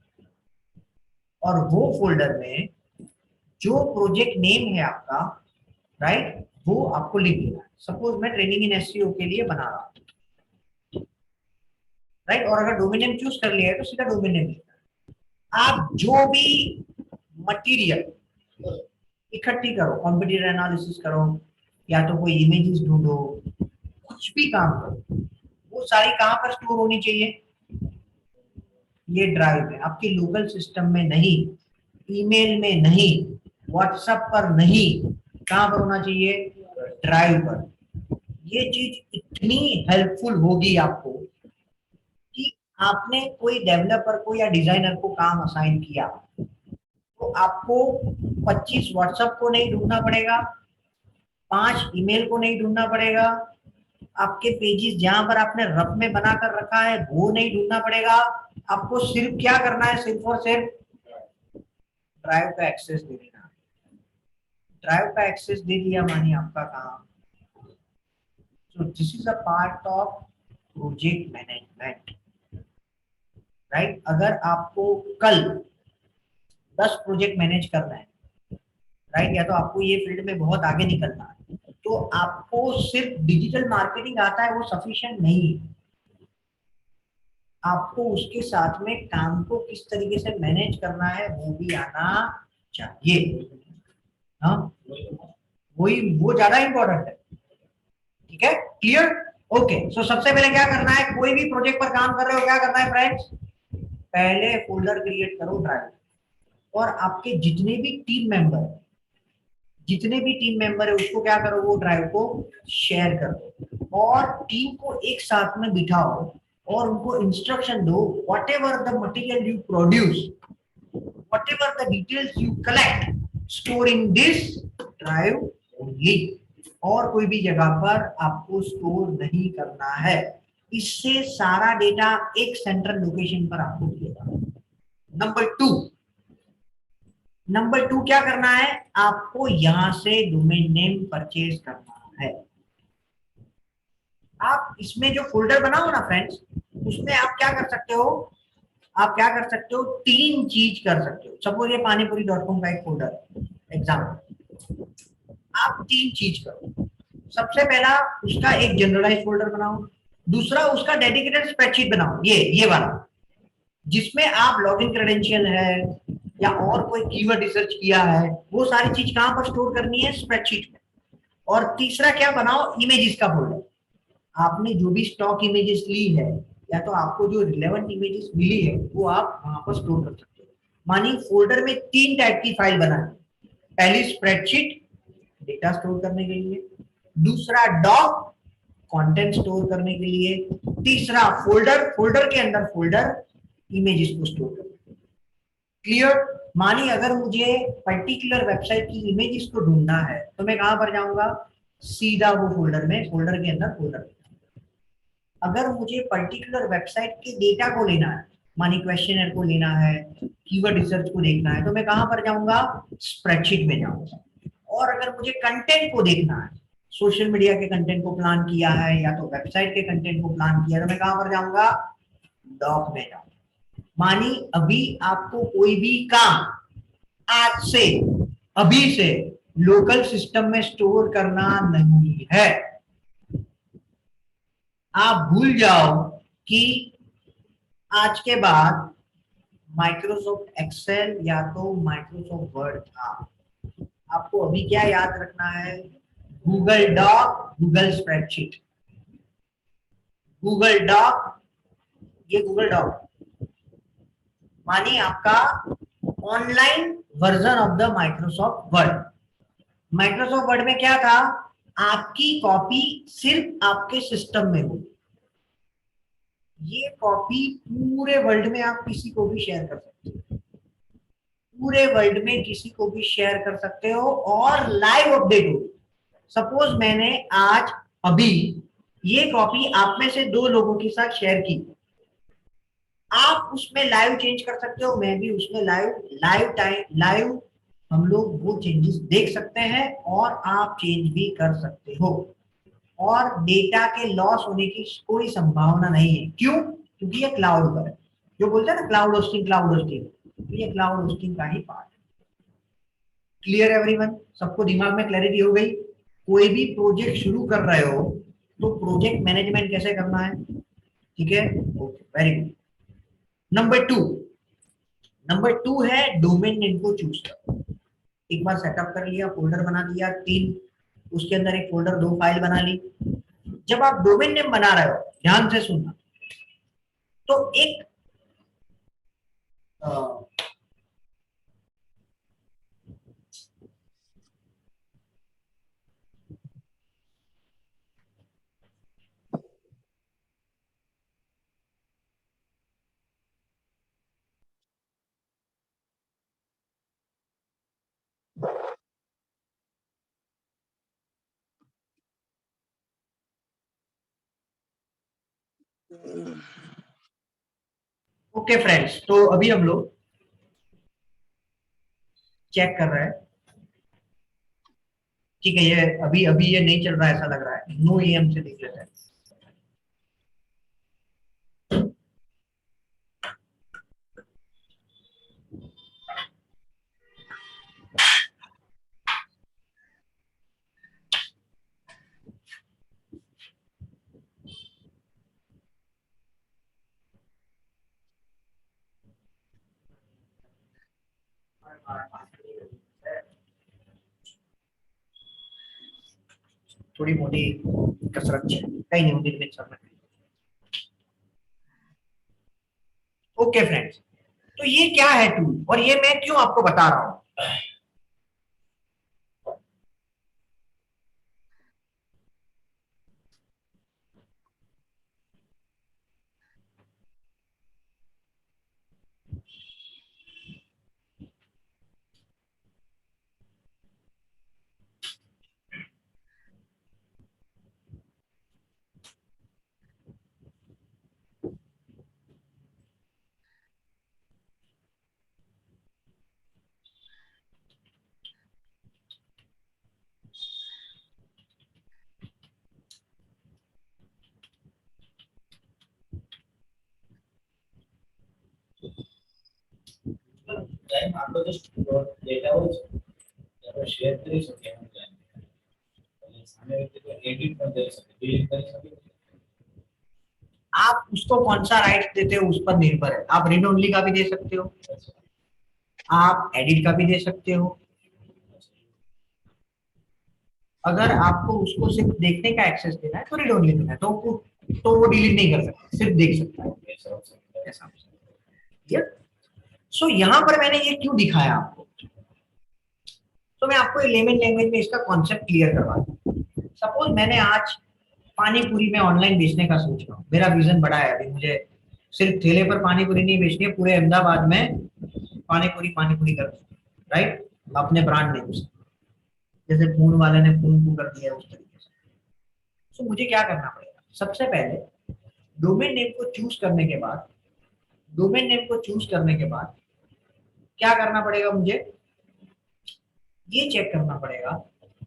और वो फोल्डर में जो प्रोजेक्ट नेम है आपका, राइट, वो आपको लिख देना है। सपोज मैं ट्रेनिंग इन एसईओ के लिए बना रहा हूं, राइट, और अगर डोमेन नेम चूज कर लिया है तो सीधा डोमेन नेम लिखना है। आप जो भी मटेरियल इकट्ठी करो, कंप्यूटर एनालिसिस करो, या तो कोई इमेजेस ढूंढो, कुछ भी काम करो, वो सारी कहां पर स्टोर होनी चाहिए? ये ड्राइव में, आपके लोकल सिस्टम में नहीं, ईमेल में नहीं, व्हाट्सएप पर नहीं, कहां पर होना चाहिए? ड्राइव पर। ये चीज इतनी हेल्पफुल होगी आपको कि आपने कोई डेवलपर को या डिजाइनर को काम असाइन किया तो आपको 25 व्हाट्सएप को नहीं ढूंढना पड़ेगा, 5 ईमेल को नहीं ढूंढना पड़ेगा, आपके पेजेस जहां पर आपने रफ में बनाकर रखा है वो नहीं ढूंढना पड़ेगा। आपको सिर्फ क्या करना है? सिर्फ और सिर्फ ड्राइव का एक्सेस दे देना। ड्राइव का एक्सेस दे दिया मानिए आपका काम। सो this is a part of project management, right. अगर आपको कल 10 प्रोजेक्ट मैनेज करना है, राइट, या तो आपको ये फील्ड में बहुत आगे निकलना है, तो आपको सिर्फ डिजिटल मार्केटिंग आता है वो सफिशिएंट नहीं है। आपको उसके साथ में काम को किस तरीके से मैनेज करना है वो भी आना चाहिए। हाँ, वो ज्यादा इंपॉर्टेंट है, ठीक है, क्लियर? ओके, सो सबसे पहले क्या करना है? कोई भी प्रोजेक्ट पर काम कर रहे हो, क्या करना है फ्रेंड्स? पहले फोल्डर क्रिएट करो ड्राइव, और आपके जितने भी टीम मेंबर है उसको क्या करो? वो ड्राइव को शेयर करो, और टीम को एक साथ में बिठाओ और उनको इंस्ट्रक्शन दो, what ever the material you produce, what ever the details you collect, store in this drive only, और कोई भी जगह पर आपको स्टोर नहीं करना है। इससे सारा डेटा एक सेंट्रल लोकेशन पर आपको मिलेगा। नंबर टू क्या करना है? आपको यहां से डोमेन नेम परचेज करना है। आप इसमें जो फोल्डर बनाओ ना फ्रेंड्स, उसमें आप क्या कर सकते हो? आप क्या कर सकते हो? 3 चीज कर सकते हो। सपोज ये पानीपुरी.com का एक फोल्डर एग्जाम्पल, आप 3 चीज करो। सबसे पहला उसका एक जनरलाइज फोल्डर बनाओ, दूसरा उसका डेडिकेटेड स्प्रेडशीट बनाओ, ये वाला, जिसमें आप लॉगिन क्रेडेंशियल है या और कोई कीवर्ड रिसर्च किया है, वो सारी चीज कहां पर स्टोर करनी है? स्प्रेडशीट में। और तीसरा क्या बनाओ? इमेजेस का फोल्डर। आपने जो भी स्टॉक इमेजेस ली है या तो आपको जो रिलेवेंट इमेजेस मिली है वो आप वहां पर स्टोर कर सकते हो। मानिए फोल्डर में 3 टाइप की फाइल बनानी। पहली स्प्रेडशीट, डेटा स्टोर करने के लिए, दूसरा डॉक, कंटेंट स्टोर करने के लिए, तीसरा फोल्डर के अंदर फोल्डर, इमेजेस को स्टोर करने के लिए। क्लियर? मानिए अगर मुझे पर्टिकुलर वेबसाइट की इमेजेस को ढूंढना है तो मैं कहां पर जाऊंगा? सीधा वो फोल्डर के अंदर फोल्डर। अगर मुझे पर्टिकुलर वेबसाइट के डेटा को लेना है, मानी क्वेश्चनर को लेना है, कीवर्ड रिसर्च को देखना है, तो मैं कहां पर जाऊंगा? स्प्रेडशीट में जाऊंगा। और अगर मुझे कंटेंट को देखना है, सोशल मीडिया के कंटेंट को प्लान किया है या तो वेबसाइट के कंटेंट को प्लान किया, तो मैं कहां पर जाऊंगा? डॉक में जाऊंगा। मानी अभी आपको कोई भी काम आज से, अभी से लोकल सिस्टम में स्टोर करना नहीं है। आप भूल जाओ कि आज के बाद माइक्रोसॉफ्ट एक्सेल या तो माइक्रोसॉफ्ट वर्ड था। आपको अभी क्या याद रखना है, Google doc, Google spreadsheet. Google doc, ये गूगल डॉक मानी आपका online version of the Microsoft Word. Microsoft Word में क्या था, आपकी कॉपी सिर्फ आपके सिस्टम में हो। ये कॉपी पूरे वर्ल्ड में आप किसी को भी शेयर कर सकते हो, पूरे वर्ल्ड में किसी को भी शेयर कर सकते हो और लाइव अपडेट हो। सपोज मैंने आज अभी ये कॉपी आप में से 2 लोगों के साथ शेयर की, आप उसमें लाइव चेंज कर सकते हो, मैं भी उसमें लाइव हम लोग वो चेंजेस देख सकते हैं और आप चेंज भी कर सकते हो। और डेटा के लॉस होने की कोई संभावना नहीं है। क्यों? क्योंकि ये क्लाउड पर है। जो बोलते हैं ना क्लाउड होस्टिंग, तो ये क्लाउड होस्टिंग का ही पार्ट है। Clear everyone? सबको दिमाग में क्लैरिटी हो गई? कोई भी प्रोजेक्ट शुरू कर रहे हो तो प्रोजेक्ट मैनेजमेंट कैसे करना है, ठीक है? Okay, very good. Number two है डोमेन नेम को चूज करो। एक बार सेटअप कर लिया, फोल्डर बना दिया 3, उसके अंदर एक फोल्डर 2 फाइल बना ली। जब आप डोमेन नेम बना रहे हो, ध्यान से सुनना, तो एक ओके फ्रेंड्स, तो अभी हम लोग चेक कर रहे हैं, ठीक है? ये अभी ये नहीं चल रहा है, ऐसा लग रहा है। नो EM से देख लेते हैं। थोड़ी मोटी कसरत है, कहीं नहीं होगी दिन सब में। ओके फ्रेंड्स, तो ये क्या है टूल और ये मैं क्यों आपको बता रहा हूं? टाइम आपको जस्ट डेटा हो शेयर કરી શકે એમ છે અને સામે વ્યક્તિ को एडिट પણ કરી શકે, डिलीट કરી શકે। आप उसको कौन सा राइट देते हो उस पर निर्भर है। आप रीड ओनली का भी दे सकते हो, आप एडिट का भी दे सकते हो। अगर आपको उसको सिर्फ देखने का एक्सेस देना है तो रीड ओनली देना है, तो वो डिलीट नहीं कर सकता, सिर्फ देख सकता है। ऐसा सो यहाँ पर मैंने ये क्यों दिखाया आपको, तो मैं आपको लेमन लैंग्वेज में इसका कॉन्सेप्ट क्लियर करवा दूं। सपोज मैंने आज पानी पूरी में ऑनलाइन बेचने का सोच रहा हूँ, मेरा विजन बड़ा है। अभी मुझे सिर्फ ठेले पर पानी पूरी नहीं बेचनी है, पूरे अहमदाबाद में पानी पूरी कर, राइट? अपने ब्रांड नेम से, जैसे फोन वाले ने फोन कर दिया उस तरीके से। तो मुझे क्या करना पड़ेगा? सबसे पहले डोमेन नेम को चूज करने के बाद क्या करना पड़ेगा? मुझे ये चेक करना पड़ेगा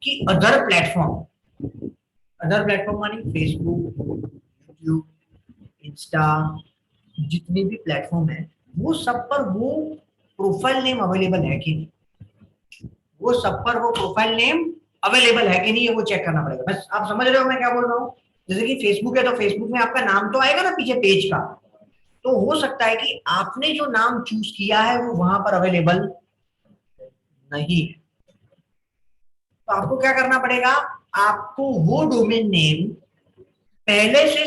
कि अदर प्लेटफॉर्म मानी फेसबुक, यूट्यूब, इंस्टा, जितने भी प्लेटफॉर्म है वो सब पर वो प्रोफाइल नेम अवेलेबल है कि नहीं, वो वो चेक करना पड़ेगा। बस आप समझ रहे हो मैं क्या बोल रहा हूँ? जैसे कि फेसबुक है तो फेसबुक में आपका नाम तो आएगा ना पीछे पेज का, तो हो सकता है कि आपने जो नाम चूज किया है वो वहां पर अवेलेबल नहीं है। तो आपको क्या करना पड़ेगा, आपको वो डोमेन नेम पहले से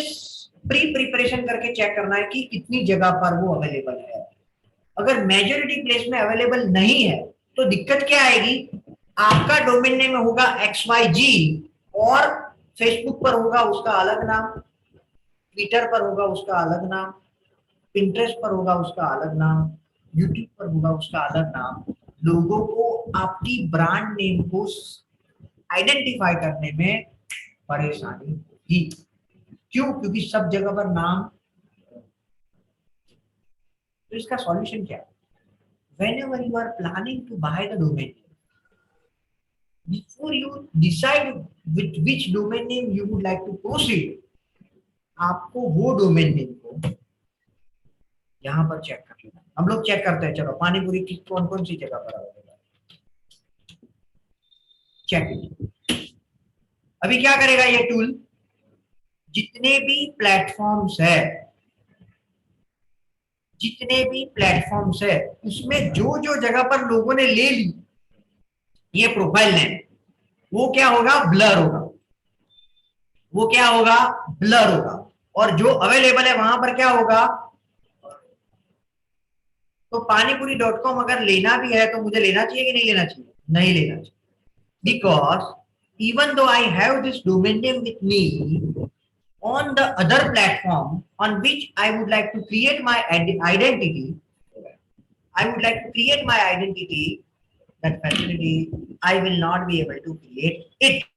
प्री प्रिपरेशन करके चेक करना है कि कितनी जगह पर वो अवेलेबल है। अगर मेजॉरिटी प्लेस में अवेलेबल नहीं है तो दिक्कत क्या आएगी, आपका डोमेन नेम होगा XYG और फेसबुक पर होगा उसका अलग नाम, ट्विटर पर होगा उसका अलग नाम, पिंटरेस्ट पर होगा उसका अलग नाम, यूट्यूब पर होगा उसका अलग नाम। लोगों को आपकी ब्रांड नेम को आइडेंटिफाई करने में परेशानी होगी। क्यों? क्योंकि सब जगह पर नाम। तो इसका सॉल्यूशन क्या है? Whenever you are planning to buy the domain name, before you decide with which domain name you would like to proceed, आपको वो डोमेन नेम को यहां पर चेक कर लेना। हम लोग चेक करते हैं, चलो पानीपुरी की कौन कौन सी जगह पर अवेलेबल है, चेक। अभी क्या करेगा ये टूल, जितने भी प्लेटफॉर्म्स है, जितने भी प्लेटफॉर्म्स है उसमें जो जो जगह पर लोगों ने ले ली ये प्रोफाइल नेम, वो क्या होगा, ब्लर होगा। वो क्या होगा, ब्लर होगा। और जो अवेलेबल है वहां पर क्या होगा। तो पानीपुरी.com अगर लेना भी है तो मुझे लेना चाहिए कि नहीं लेना चाहिए? नहीं लेना चाहिए, because even though I have this domain name with me on the other platform on which I would like to create my identity, I would like to create my identity, that facility I will not be able to create it.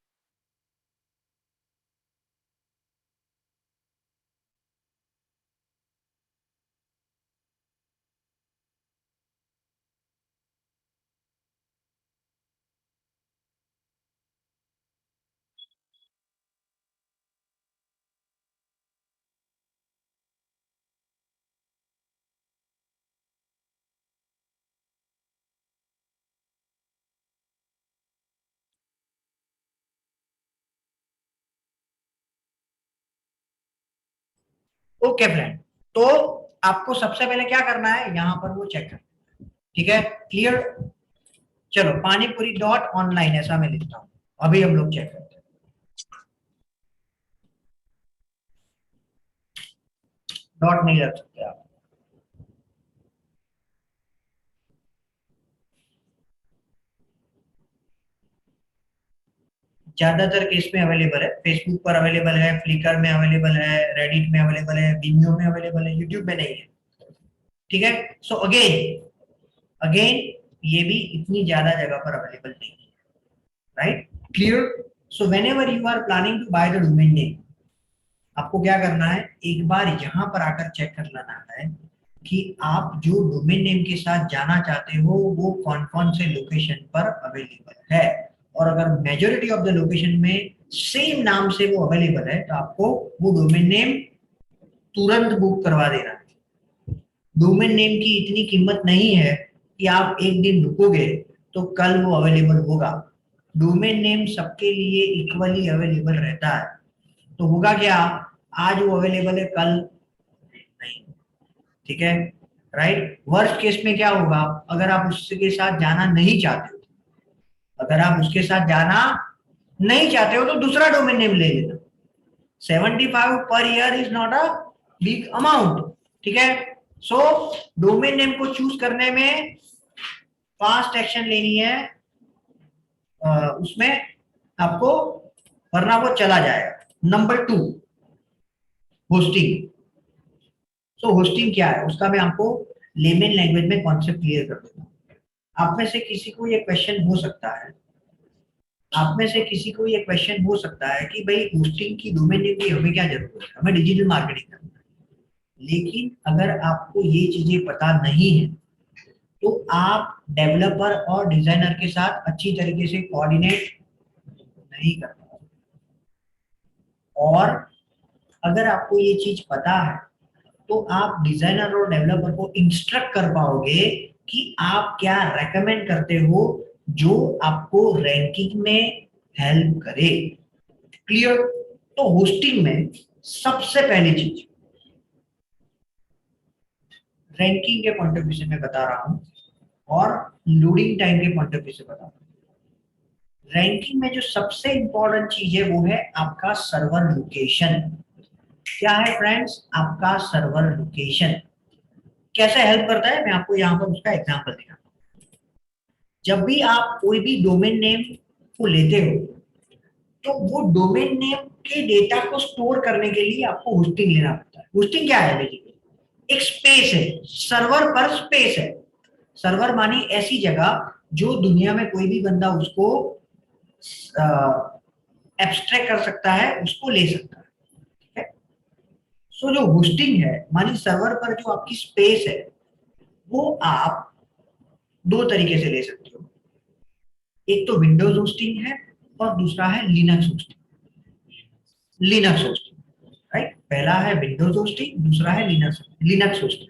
Okay friend, तो आपको सबसे पहले क्या करना है, यहां पर वो चेक करना है। ठीक है, क्लियर। चलो पानीपुरी.online ऐसा मैं लिखता हूं, अभी हम लोग चेक करते हैं। डॉट नहीं रख सकते आप। ज्यादातर केस में अवेलेबल है, फेसबुक पर अवेलेबल है, फ्लिकर में अवेलेबल है, रेडिट में अवेलेबल है, विमियो में अवेलेबल है, यूट्यूब में नहीं है। ठीक है, सो अगेन अगेन ये भी इतनी ज्यादा जगह पर अवेलेबल नहीं है, right, clear. So whenever you are planning to buy the domain name, आपको क्या करना है, एक बार यहां पर आकर चेक कर लेना है कि आप जो डोमेन नेम के साथ जाना चाहते हो वो कौन कौन से लोकेशन पर अवेलेबल है। और अगर मेजॉरिटी ऑफ द लोकेशन में सेम नाम से वो अवेलेबल है तो आपको वो डोमेन नेम तुरंत बुक करवा देना है। डोमेन नेम की इतनी कीमत नहीं है कि आप एक दिन रुकोगे तो कल वो अवेलेबल होगा। डोमेन नेम सबके लिए इक्वली अवेलेबल रहता है। तो होगा क्या, आज वो अवेलेबल है, कल नहीं। ठीक है, राइट। वर्स्ट केस में क्या होगा, अगर आप उसके साथ जाना नहीं चाहते हो, अगर आप उसके साथ जाना नहीं चाहते हो तो दूसरा डोमेन नेम ले लेना। 75 per year is not a big amount. ठीक है, सो डोमेन नेम को चूज करने में फास्ट एक्शन लेनी है, उसमें आपको, वरना वो चला जाएगा। Number 2, hosting. सो होस्टिंग क्या है उसका मैं आपको लेमन लैंग्वेज में कॉन्सेप्ट क्लियर कर देता हूँ। आप में से किसी को ये क्वेश्चन हो सकता है, आप में से किसी को ये क्वेश्चन हो सकता है कि भाई होस्टिंग की डोमेन नेम की हमें क्या जरूरत है, हमें डिजिटल मार्केटिंग करना है। लेकिन अगर आपको ये चीजें पता नहीं है तो आप डेवलपर और डिजाइनर के साथ अच्छी तरीके से कोऑर्डिनेट नहीं कर पाओगे। और अगर आपको ये चीज पता है तो आप डिजाइनर और डेवलपर को इंस्ट्रक्ट कर पाओगे कि आप क्या रेकमेंड करते हो जो आपको रैंकिंग में हेल्प करे। क्लियर। तो होस्टिंग में सबसे पहली चीज रैंकिंग के पॉइंट ऑफ व्यू से मैं बता रहा हूं और लोडिंग टाइम के पॉइंट ऑफ व्यू से बता रहा हूं। रैंकिंग में जो सबसे इंपॉर्टेंट चीज है वो है आपका सर्वर लोकेशन। क्या है फ्रेंड्स? आपका सर्वर लोकेशन कैसे हेल्प करता है, मैं आपको यहाँ पर उसका एग्जांपल दिखाता हूँ। जब भी आप कोई भी डोमेन नेम को लेते हो तो वो डोमेन नेम के डेटा को स्टोर करने के लिए आपको होस्टिंग लेना पड़ता है। होस्टिंग क्या है? बेसिकली एक स्पेस है, सर्वर पर स्पेस है। सर्वर मानी ऐसी जगह जो दुनिया में कोई भी बंदा उसको एब्स्ट्रैक्ट कर सकता है, उसको ले सकता है। ठीक है? सो जो होस्टिंग है मानी सर्वर पर जो आपकी स्पेस है वो आप दो तरीके से ले सकते हो। एक तो विंडोज होस्टिंग है और दूसरा है Linux hosting. Linux hosting, right? पहला है विंडोज होस्टिंग, दूसरा है लिनक्स होस्टिंग।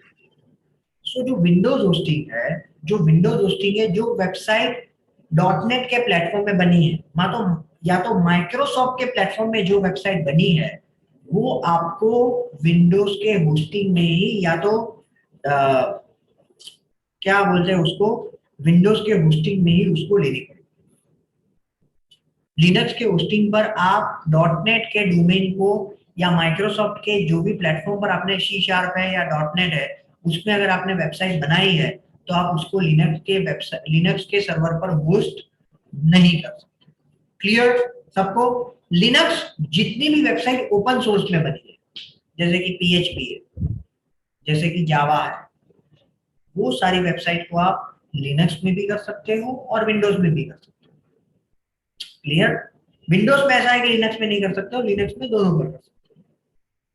सो जो विंडोज होस्टिंग है, जो वेबसाइट .NET के प्लेटफॉर्म में बनी है, या तो माइक्रोसॉफ्ट के प्लेटफॉर्म में जो वेबसाइट बनी है वो आपको विंडोज के होस्टिंग में ही, या तो क्या बोलते हैं उसको, विंडोज के होस्टिंग में ही उसको लेनी पड़ेगी। लिनक्स के होस्टिंग पर आप .NET के डोमेन को या माइक्रोसॉफ्ट के जो भी प्लेटफॉर्म पर आपने C# है या .NET है उसमें अगर आपने वेबसाइट बनाई है तो आप उसको लिनक्स के सर्वर पर होस्ट नहीं कर सकते। क्लियर सबको? लिनक्स जितनी भी वेबसाइट ओपन सोर्स में बनी है, जैसे कि PHP है, जैसे कि जावा है, वो सारी वेबसाइट को आप लिनक्स में भी कर सकते हो और विंडोज में भी कर सकते हो। क्लियर? विंडोज में ऐसा है कि लिनक्स में नहीं कर सकते हो, लिनक्स में दोनों पर कर सकते हो।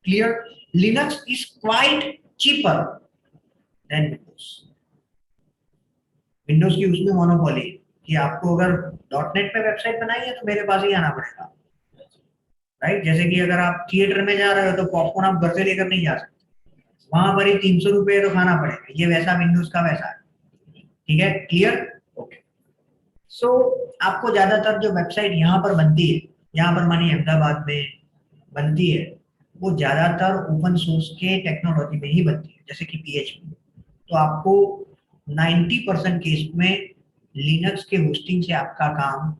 Clear? Linux is quite cheaper than Windows. Windows की उसमें मोनोपोली है कि आपको अगर .NET पे वेबसाइट बनाई है तो मेरे पास ही आना पड़ेगा, राइट? जैसे कि अगर आप थिएटर में जा रहे हो तो पॉपकॉर्न आप घर से लेकर नहीं जा सकते, वहां पर ही 300 रुपए तो खाना पड़ेगा। ये वैसा विंडोज का वैसा है। ठीक है? क्लियर? ओके। सो आपको ज्यादातर जो वेबसाइट यहाँ पर बनती है, यहाँ पर मानिए अहमदाबाद में बनती है, वो ज्यादातर ओपन सोर्स के टेक्नोलॉजी में ही बनती है, जैसे कि PHP। तो आपको 90% केस में लिनक्स के होस्टिंग से आपका काम।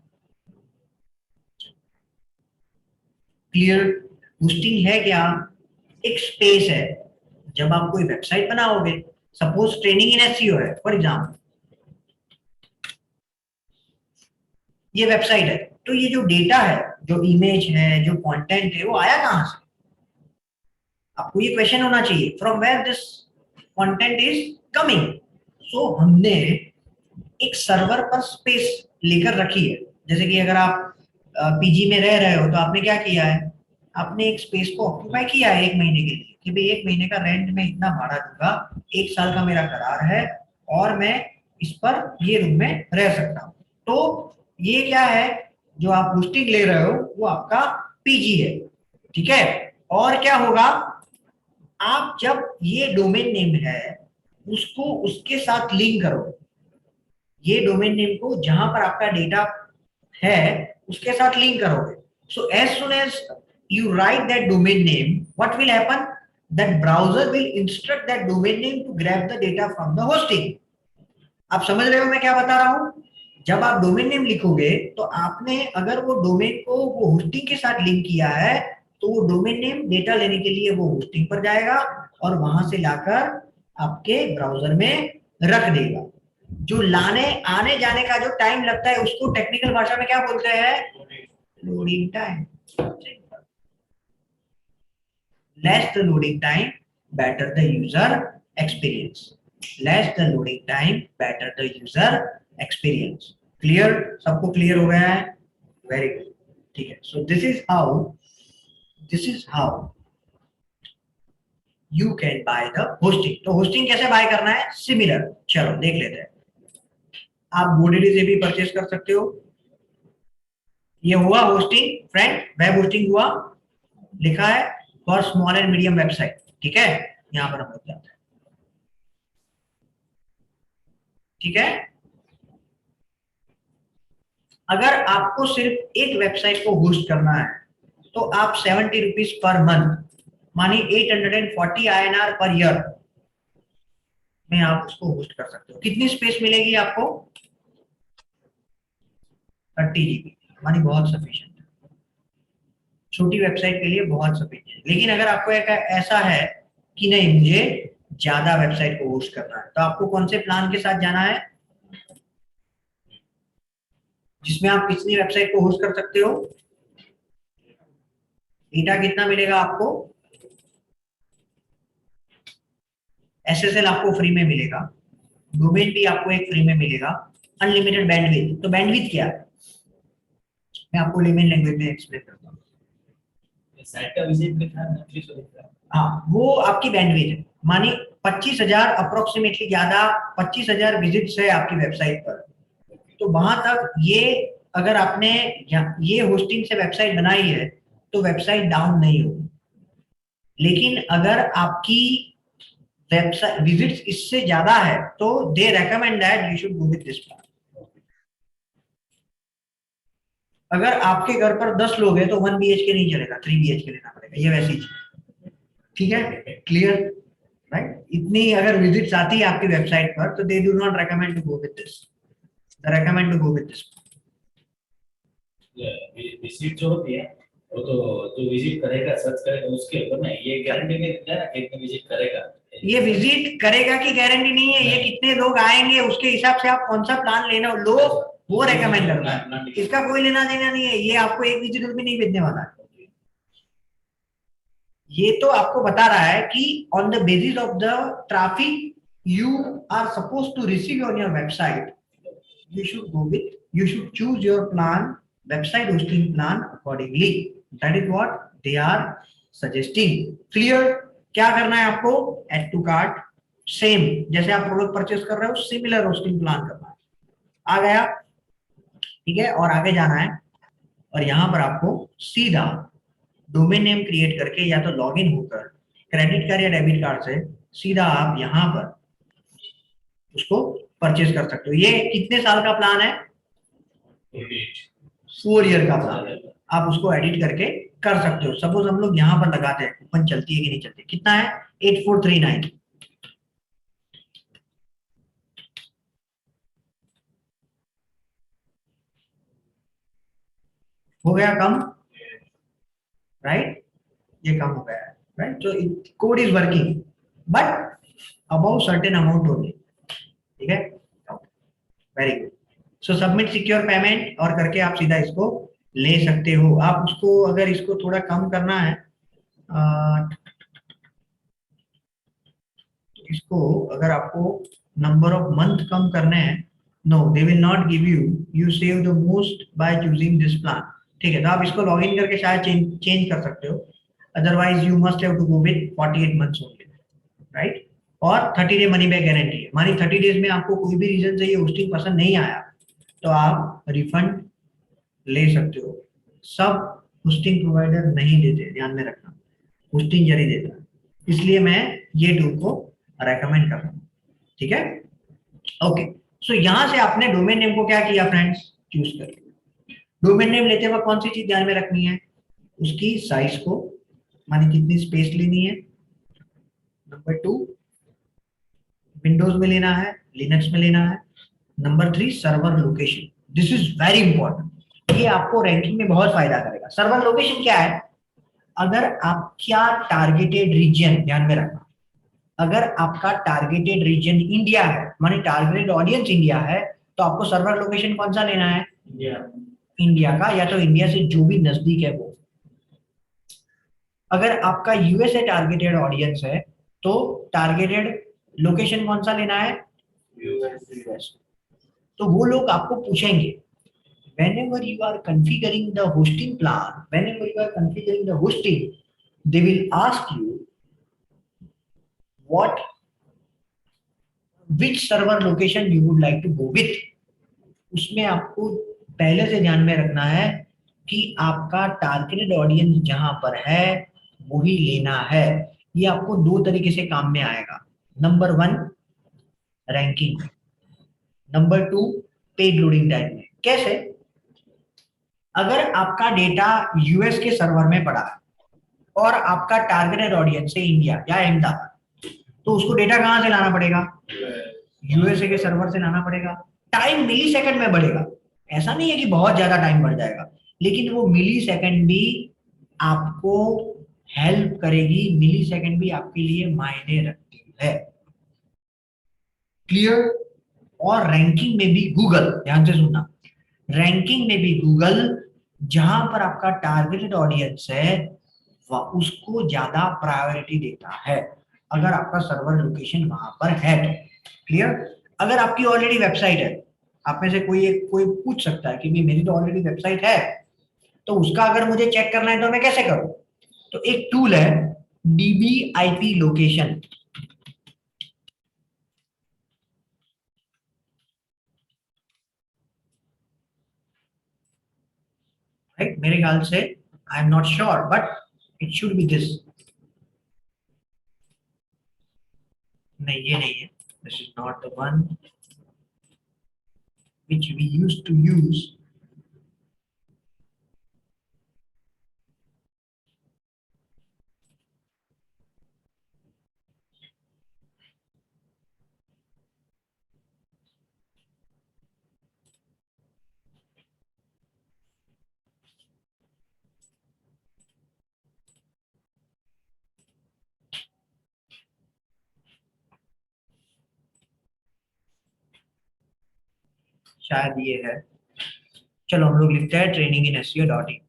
क्लियर? होस्टिंग है क्या? एक स्पेस है। जब आप कोई वेबसाइट बनाओगे, सपोज ट्रेनिंग इन SEO है फॉर एग्जाम्पल, ये वेबसाइट है, तो ये जो डेटा है, जो इमेज है, जो कंटेंट है, वो आया कहां से? आपको ये क्वेश्चन होना चाहिए, from where this content is coming. So हमने एक सर्वर पर स्पेस लेकर रखी है। जैसे कि अगर आप PG में रह रहे हो तो आपने क्या किया है, आपने एक स्पेस को ऑक्यूपाई किया है 1 महीने के लिए कि भाई 1 महीने का रेंट में इतना भाड़ा दूंगा, 1 साल का मेरा करार है और मैं इस पर ये रूम में रह सकता हूँ। तो ये क्या है, जो आप होस्टिंग ले रहे हो वो आपका PG है। ठीक है? और क्या होगा, आप जब ये डोमेन नेम है उसको उसके साथ लिंक करो, ये डोमेन नेम को जहां पर आपका डेटा है उसके साथ लिंक करोगे। So as soon as you write that domain name, what will happen? That browser will instruct that domain name to grab the data from the hosting. आप समझ रहे हो मैं क्या बता रहा हूं? जब आप डोमेन नेम लिखोगे तो आपने अगर वो डोमेन को वो होस्टिंग के साथ लिंक किया है तो वो डोमेन नेम डेटा लेने के लिए वो होस्टिंग पर जाएगा और वहां से लाकर आपके ब्राउजर में रख देगा। जो लाने आने जाने का जो टाइम लगता है उसको टेक्निकल भाषा में क्या बोलते हैं? Loading time. Less the loading time, better the user experience. Less the loading time, better the user experience. Clear? सबको clear हो गया है? Very good. ठीक है. So this is how you can buy the hosting. तो hosting कैसे buy करना है? Similar. चलो देख लेते हैं. आप GoDaddy से भी परचेज कर सकते हो। ये हुआ hosting, friend. वेब hosting हुआ, लिखा है for small and medium website. ठीक है? यहां पर हम लोग जाते हैं। ठीक है? अगर आपको सिर्फ एक वेबसाइट को होस्ट करना है तो आप 70 रुपीज पर मंथ, मानी 840 INR पर ईयर में आप उसको होस्ट कर सकते हो। कितनी स्पेस मिलेगी आपको? 30 GB, मानी बहुत सफिशिएंट है, छोटी वेबसाइट के लिए बहुत सफिशिएंट। लेकिन अगर आपको एक ऐसा है कि नहीं मुझे ज्यादा वेबसाइट को होस्ट करना है, तो आपको कौन से प्लान के साथ जाना है जिसमें आप कितनी वेबसाइट को होस्ट कर सकते हो? डेटा कितना मिलेगा आपको? SSL आपको फ्री में मिलेगा, डोमेन भी आपको एक फ्री में मिलेगा, अनलिमिटेड बैंडविड्थ। तो बैंडविड्थ क्या है मैं आपको लेमन लैंग्वेज में एक्सप्लेन करता हूँ। साइट का विजिट लिखा है, प्लीज लिखा है। हाँ, वो आपकी बैंडविड्थ है, मानी 25,000 अप्रोक्सीमेटली, ज्यादा 25,000 विजिट्स है आपकी वेबसाइट पर। तो वहां तक ये अगर आपने ये होस्टिंग से वेबसाइट बनाई है तो वेबसाइट डाउन नहीं होगी। लेकिन अगर आपकी वेबसाइट विजिट्स इससे ज्यादा है तो they recommend that you should go with this plan. अगर आपके घर पर 10 लोग हैं तो 1 BHK नहीं चलेगा, 3 BHK लेना पड़ेगा, ये वैसी चीज। ठीक है, क्लियर, राइट? इतनी अगर विजिट्स आती है आपकी वेबसाइट पर तो they do not recommend to go with this, they recommend to go with this. Visit जो होती है वो तो जो विजिट करेगा सर्च करेगा उसके ऊपर ना, ये गारंटी नहीं देता ना कि कितने विजिट करेगा। ये विजिट करेगा की गारंटी नहीं है, ये कितने लोग आएंगे उसके हिसाब से आप कौन सा प्लान लेना लो वो रेकमेंड करता है, इसका कोई लेना देना नहीं है। ये आपको एक विजिटर भी नहीं भेजने वाला है। ये तो आपको बता रहा है कि on the basis of the traffic you are suppose to receive on your website, you should go with, you should choose your plan, website hosting plan accordingly. That is what they are suggesting. Clear? क्या करना है आपको? Add to cart, same जैसे आप product purchase कर रहे हो similar hosting plan करना है। आ गया, ठीक है, और आगे जाना है और यहाँ पर आपको सीधा डोमेन नेम क्रिएट करके या तो लॉगिन होकर क्रेडिट कार्ड या डेबिट कार्ड से सीधा आप यहाँ पर उसको परचेज कर सकते हो। ये कितने साल का प्लान है? 4 ईयर का प्लान है। आप उसको एडिट करके कर सकते हो। सपोज हम लोग यहाँ पर लगाते हैं कूपन चलती है कि नहीं चलती, कितना है? 8439। हो गया कम, राइट? ये कम हो गया है, राइट? तो code is working but about certain amount only. ठीक है, very good. So submit secure payment और करके आप सीधा इसको ले सकते हो। आप उसको अगर इसको थोड़ा कम करना है इसको अगर आपको नंबर ऑफ मंथ कम करने हैं, no they will not give you, you save the most by choosing this plan. ठीक है, तो आप इसको लॉगिन करके शायद चेंज कर सकते हो, otherwise you must have to go with 48 months only, right? और 30 डे मनी बैक गारंटी है, मानी 30 डेज में आपको कोई भी रीजन से ये होस्टिंग पसंद नहीं आया तो आप रिफंड ले सकते हो। सब होस्टिंग प्रोवाइडर नहीं देते, ध्यान में रखना, होस्टिंग जरी देता है, इसलिए मैं ये टूल को रेकमेंड कर रहा हूँ। ठीक है, ओके। सो यहां से आपने डोमेन नेम को क्या किया फ्रेंड्स? चूज कर लिया। डोमेन नेम लेते वक्त कौन सी चीज ध्यान में रखनी है? उसकी साइज को, मानी कितनी स्पेस लेनी है। नंबर 2, विंडोज में लेना है, लिनक्स में लेना है। Number 3, server location, this is very important, ये आपको रैंकिंग में बहुत फायदा करेगा। सर्वर लोकेशन क्या है? अगर आपका टारगेटेड रीजन, ध्यान में रखना, अगर आपका टारगेटेड रीजन इंडिया है, माने टारगेटेड ऑडियंस इंडिया है, तो आपको सर्वर लोकेशन कौन सा लेना है? इंडिया का, या तो इंडिया से जो भी नजदीक है वो। अगर आपका यूएसए टारगेटेड ऑडियंस है तो टारगेटेड लोकेशन कौन सा लेना है? यूएस। तो वो लोग आपको पूछेंगे whenever you are configuring the hosting plan, whenever you are configuring the hosting, they will ask you which server location you would like to go with. उसमें आपको पहले से ध्यान में रखना है कि आपका टारगेटेड ऑडियंस जहां पर है वही लेना है। ये आपको 2 तरीके से काम में आएगा। Number 1, ranking. Number 2, paid loading time में। कैसे? अगर आपका डेटा यूएस के सर्वर में पड़ा है और आपका टारगेटेड ऑडियंस है इंडिया या अहमदाबाद, तो उसको डेटा कहाँ से लाना पड़ेगा, यूएसए के सर्वर से लाना पड़ेगा। टाइम मिली सेकंड में बढ़ेगा, ऐसा नहीं है कि बहुत ज्यादा टाइम बढ़ जाएगा, लेकिन वो मिली सेकंड भी आपको हेल्प करेगी, मिली सेकंड भी आपके लिए मायने रखती है। क्लियर। और रैंकिंग में भी गूगल, ध्यान से सुनना, रैंकिंग में भी गूगल जहां पर आपका टारगेटेड ऑडियंस है वह उसको ज्यादा प्रायोरिटी देता है, अगर आपका सर्वर लोकेशन वहां पर है तो। क्लियर। अगर आपकी ऑलरेडी वेबसाइट है, आप में से कोई पूछ सकता है कि भाई मेरी तो ऑलरेडी वेबसाइट है, तो उसका अगर मुझे चेक करना है तो मैं कैसे करूं? तो एक टूल है DBIP लोकेशन। राइट, मेरे ख्याल से, I am not sure but it should be this. नहीं, ये नहीं है, this is not the one which we used to use. शायद ये है। चलो हम लोग लिखते हैं training-in-SEO.in।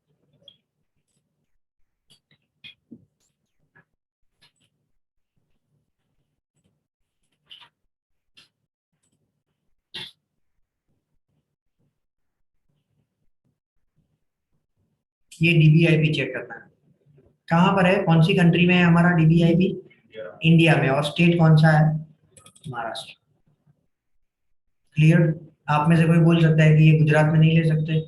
ये DBIP चेक करना है, कहां पर है, कौन सी कंट्री में है हमारा DBIP? इंडिया में। और स्टेट कौन सा है? महाराष्ट्र। क्लियर। आप में से कोई बोल सकता है कि ये गुजरात में नहीं ले सकते,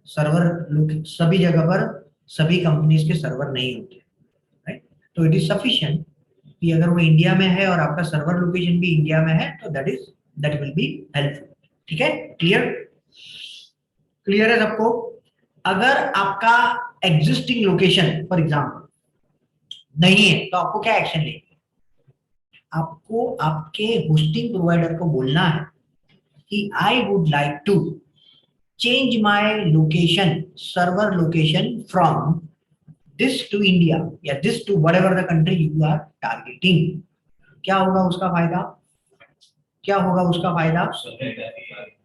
सर्वर सभी जगह पर सभी कंपनीज के सर्वर नहीं होते, राइट? तो इट इज सफिशिएंट कि अगर वो इंडिया में है और आपका सर्वर लोकेशन भी इंडिया में है तो दैट विल बी हेल्पफुल। ठीक है, क्लियर। क्लियर है सबको? अगर आपका एग्जिस्टिंग लोकेशन फॉर एग्जांपल नहीं है तो आपको क्या एक्शन लेंगे? आपको आपके होस्टिंग प्रोवाइडर को बोलना है कि I would like to change my location, server location from this to India या this to whatever the country you are targeting. क्या होगा उसका फायदा? क्या होगा उसका फायदा?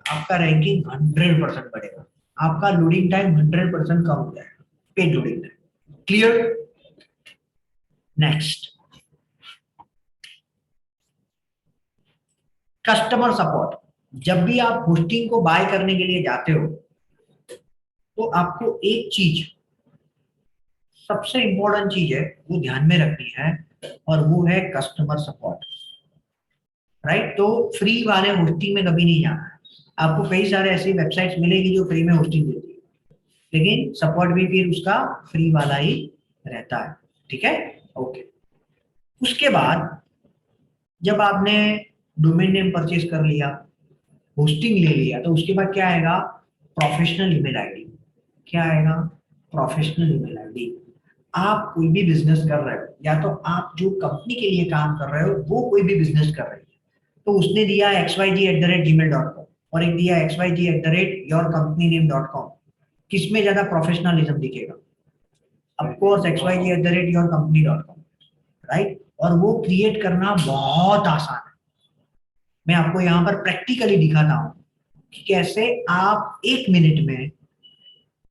आपका रैंकिंग 100% बढ़ेगा, आपका लोडिंग टाइम 100% कम हो जाएगा, paid loading time. Clear. Next, customer support. जब भी आप होस्टिंग को बाय करने के लिए जाते हो तो आपको एक चीज, सबसे इंपॉर्टेंट चीज है वो ध्यान में रखनी है, और वो है कस्टमर सपोर्ट। राइट। तो फ्री वाले होस्टिंग में कभी नहीं जाना है। आपको कई सारे ऐसी वेबसाइट्स मिलेगी जो फ्री में होस्टिंग देती है, लेकिन सपोर्ट भी फिर उसका फ्री वाला ही रहता है। ठीक है, ओके। उसके बाद जब आपने डोमेन नेम परचेज कर लिया, होस्टिंग ले लिया, तो उसके बाद क्या आएगा? Professional email ID. क्या आएगा? Professional email ID. आप कोई भी बिजनेस कर रहे हो, या तो आप जो कंपनी के लिए काम कर रहे हो वो कोई भी बिजनेस कर रही है, तो उसने दिया xyg@gmail.com और एक दिया xyg@yourcompany.com। किसमें ज्यादा प्रोफेशनलिज्म दिखेगा? Of course xyg@yourcompany.com, right. और वो क्रिएट करना बहुत आसान है। मैं आपको यहाँ पर प्रैक्टिकली दिखाता हूँ कि कैसे आप 1 मिनट में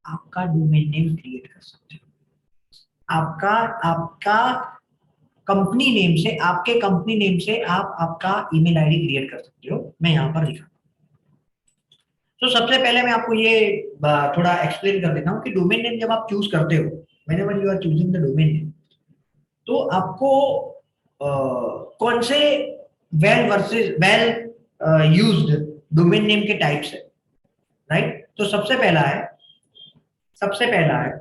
आपका डोमेन नेम क्रिएट कर सकते हो। आपका कंपनी नेम से, आपके कंपनी नेम से आप आपका ईमेल आईडी क्रिएट कर सकते हो। मैं यहाँ पर दिखाता हूँ। तो सबसे पहले मैं आपको ये थोड़ा एक्सप्लेन कर देता हूँ कि डोमेन नेम जब आप चूज करते हो, whenever you are choosing the domain name, तो आपको कौन से वेल यूज्ड डोमेन नेम के टाइप्स है, राइट। तो सबसे पहला है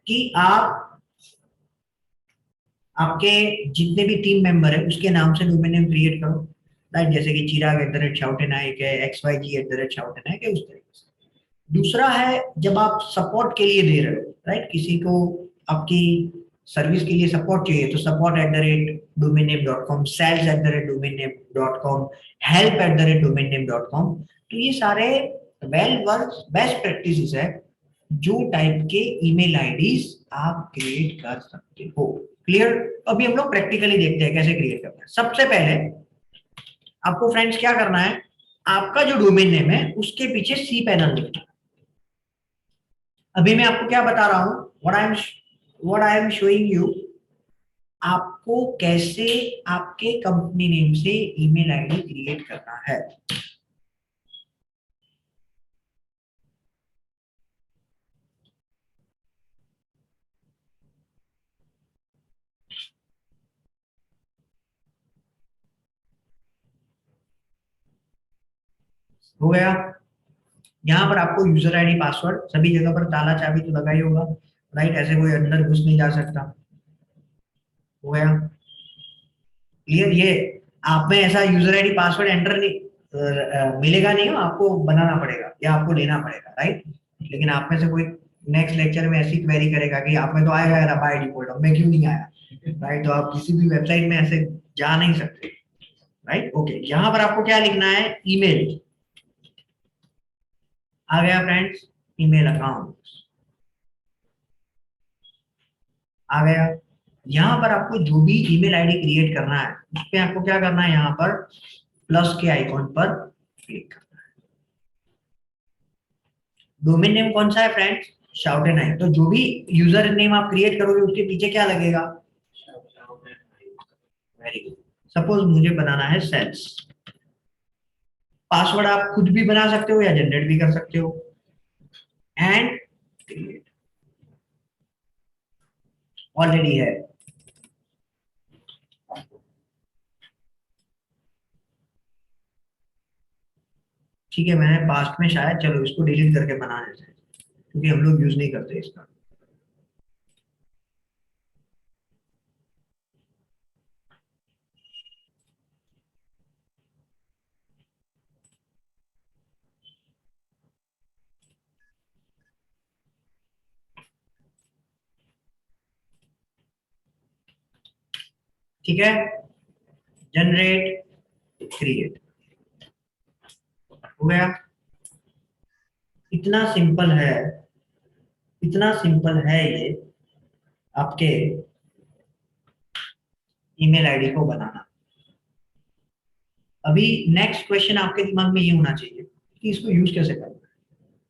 कि आप आपके जितने भी टीम मेंबर है उसके नाम से डोमेन नेम क्रिएट करो, राइट। जैसे कि चिराग@shoutennaik है, xyg@shoutennaik है, उस तरीके से। दूसरा है जब आप सपोर्ट के लिए दे रहे हो, राइट, किसी को आपकी सर्विस के लिए सपोर्ट चाहिए तो support@domainName.com, sales@domainName.com, help@domainName.com। तो ये सारे वेल वर्क बेस्ट प्रैक्टिसेस है जो टाइप के ईमेल आईडीज आप क्रिएट कर सकते हो। क्लियर? अभी हम लोग प्रैक्टिकली देखते हैं कैसे क्रिएट करते हैं। सबसे पहले आपको फ्रेंड्स क्या करना है, आपका जो डोमेन नेम है उसके पीछे सी पैनल लिखना है। अभी मैं आपको क्या बता रहा हूं, what I am showing you, आपको कैसे आपके कंपनी नेम से ईमेल आईडी क्रिएट करना है। हो गया? यहाँ पर आपको यूजर आईडी पासवर्ड, सभी जगह पर ताला चाबी तो लगा ही होगा, राइट? ऐसे कोई अंदर घुस नहीं जा सकता। हो गया? क्लियर? ये आप में ऐसा यूजर आईडी पासवर्ड एंटर नहीं मिलेगा नहीं हो, आपको बनाना पड़ेगा या आपको लेना पड़ेगा, राइट? लेकिन आप में से कोई नेक्स्ट लेक्चर में ऐसी क्वेरी करेगा कि आप में तो आएगा यार बाय डिफॉल्ट, अब मैं क्यों नहीं आया, राइट? तो आप किसी भी वेबसाइट में ऐसे जा नहीं सकते, राइट? ओके, यहाँ पर आपको क्या लिखना है, ईमेल। आ गया फ्रेंड्स, ईमेल अकाउंट आ गया। यहाँ पर आपको जो भी ईमेल आईडी क्रिएट करना है उस पे आपको क्या करना है, यहाँ पर प्लस के आइकॉन पर क्लिक करना है। डोमेन नेम कौन सा है फ्रेंड्स, Shout&I। तो जो भी यूजर नेम आप क्रिएट करोगे उसके पीछे क्या लगेगा, वेरी गुड। सपोज मुझे बनाना है सेल्स। पासवर्ड आप खुद भी बना सकते हो या जनरेट भी कर सकते हो, एंड क्रिएट ऑलरेडी है। ठीक है, मैंने पास्ट में शायद, चलो इसको डिलीट करके बना देते हैं क्योंकि हम लोग यूज नहीं करते इसका। ठीक है, जनरेट क्रिएट हो गया। इतना सिंपल है, इतना सिंपल है ये आपके ईमेल आईडी को बनाना। अभी नेक्स्ट क्वेश्चन आपके दिमाग में ये होना चाहिए कि इसको यूज कैसे करना है।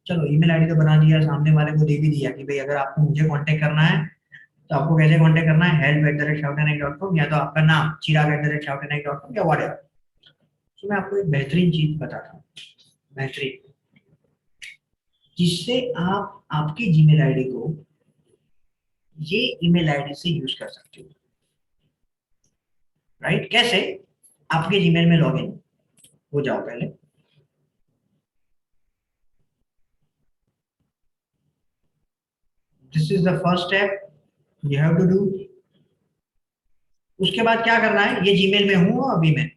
चलो ईमेल आईडी तो बना दिया, सामने वाले को दे भी दिया कि भाई अगर आपको मुझे कांटेक्ट करना है तो आपको कैसे कांटेक्ट करना है, help@shoutandI.com या तो आपका नाम chirag@shoutandI.com या व्हाटएवर। तो मैं आपको एक बेहतरीन चीज बताता हूँ, बेहतरीन, जिससे आप आपकी जीमेल आईडी को ये ईमेल आईडी से यूज कर सकते हो, राइट? कैसे? आपके जीमेल में लॉगिन हो जाओ पहले। This is the first step you have to do. उसके बाद क्या करना है, ये जीमेल में हूं अभी मैं,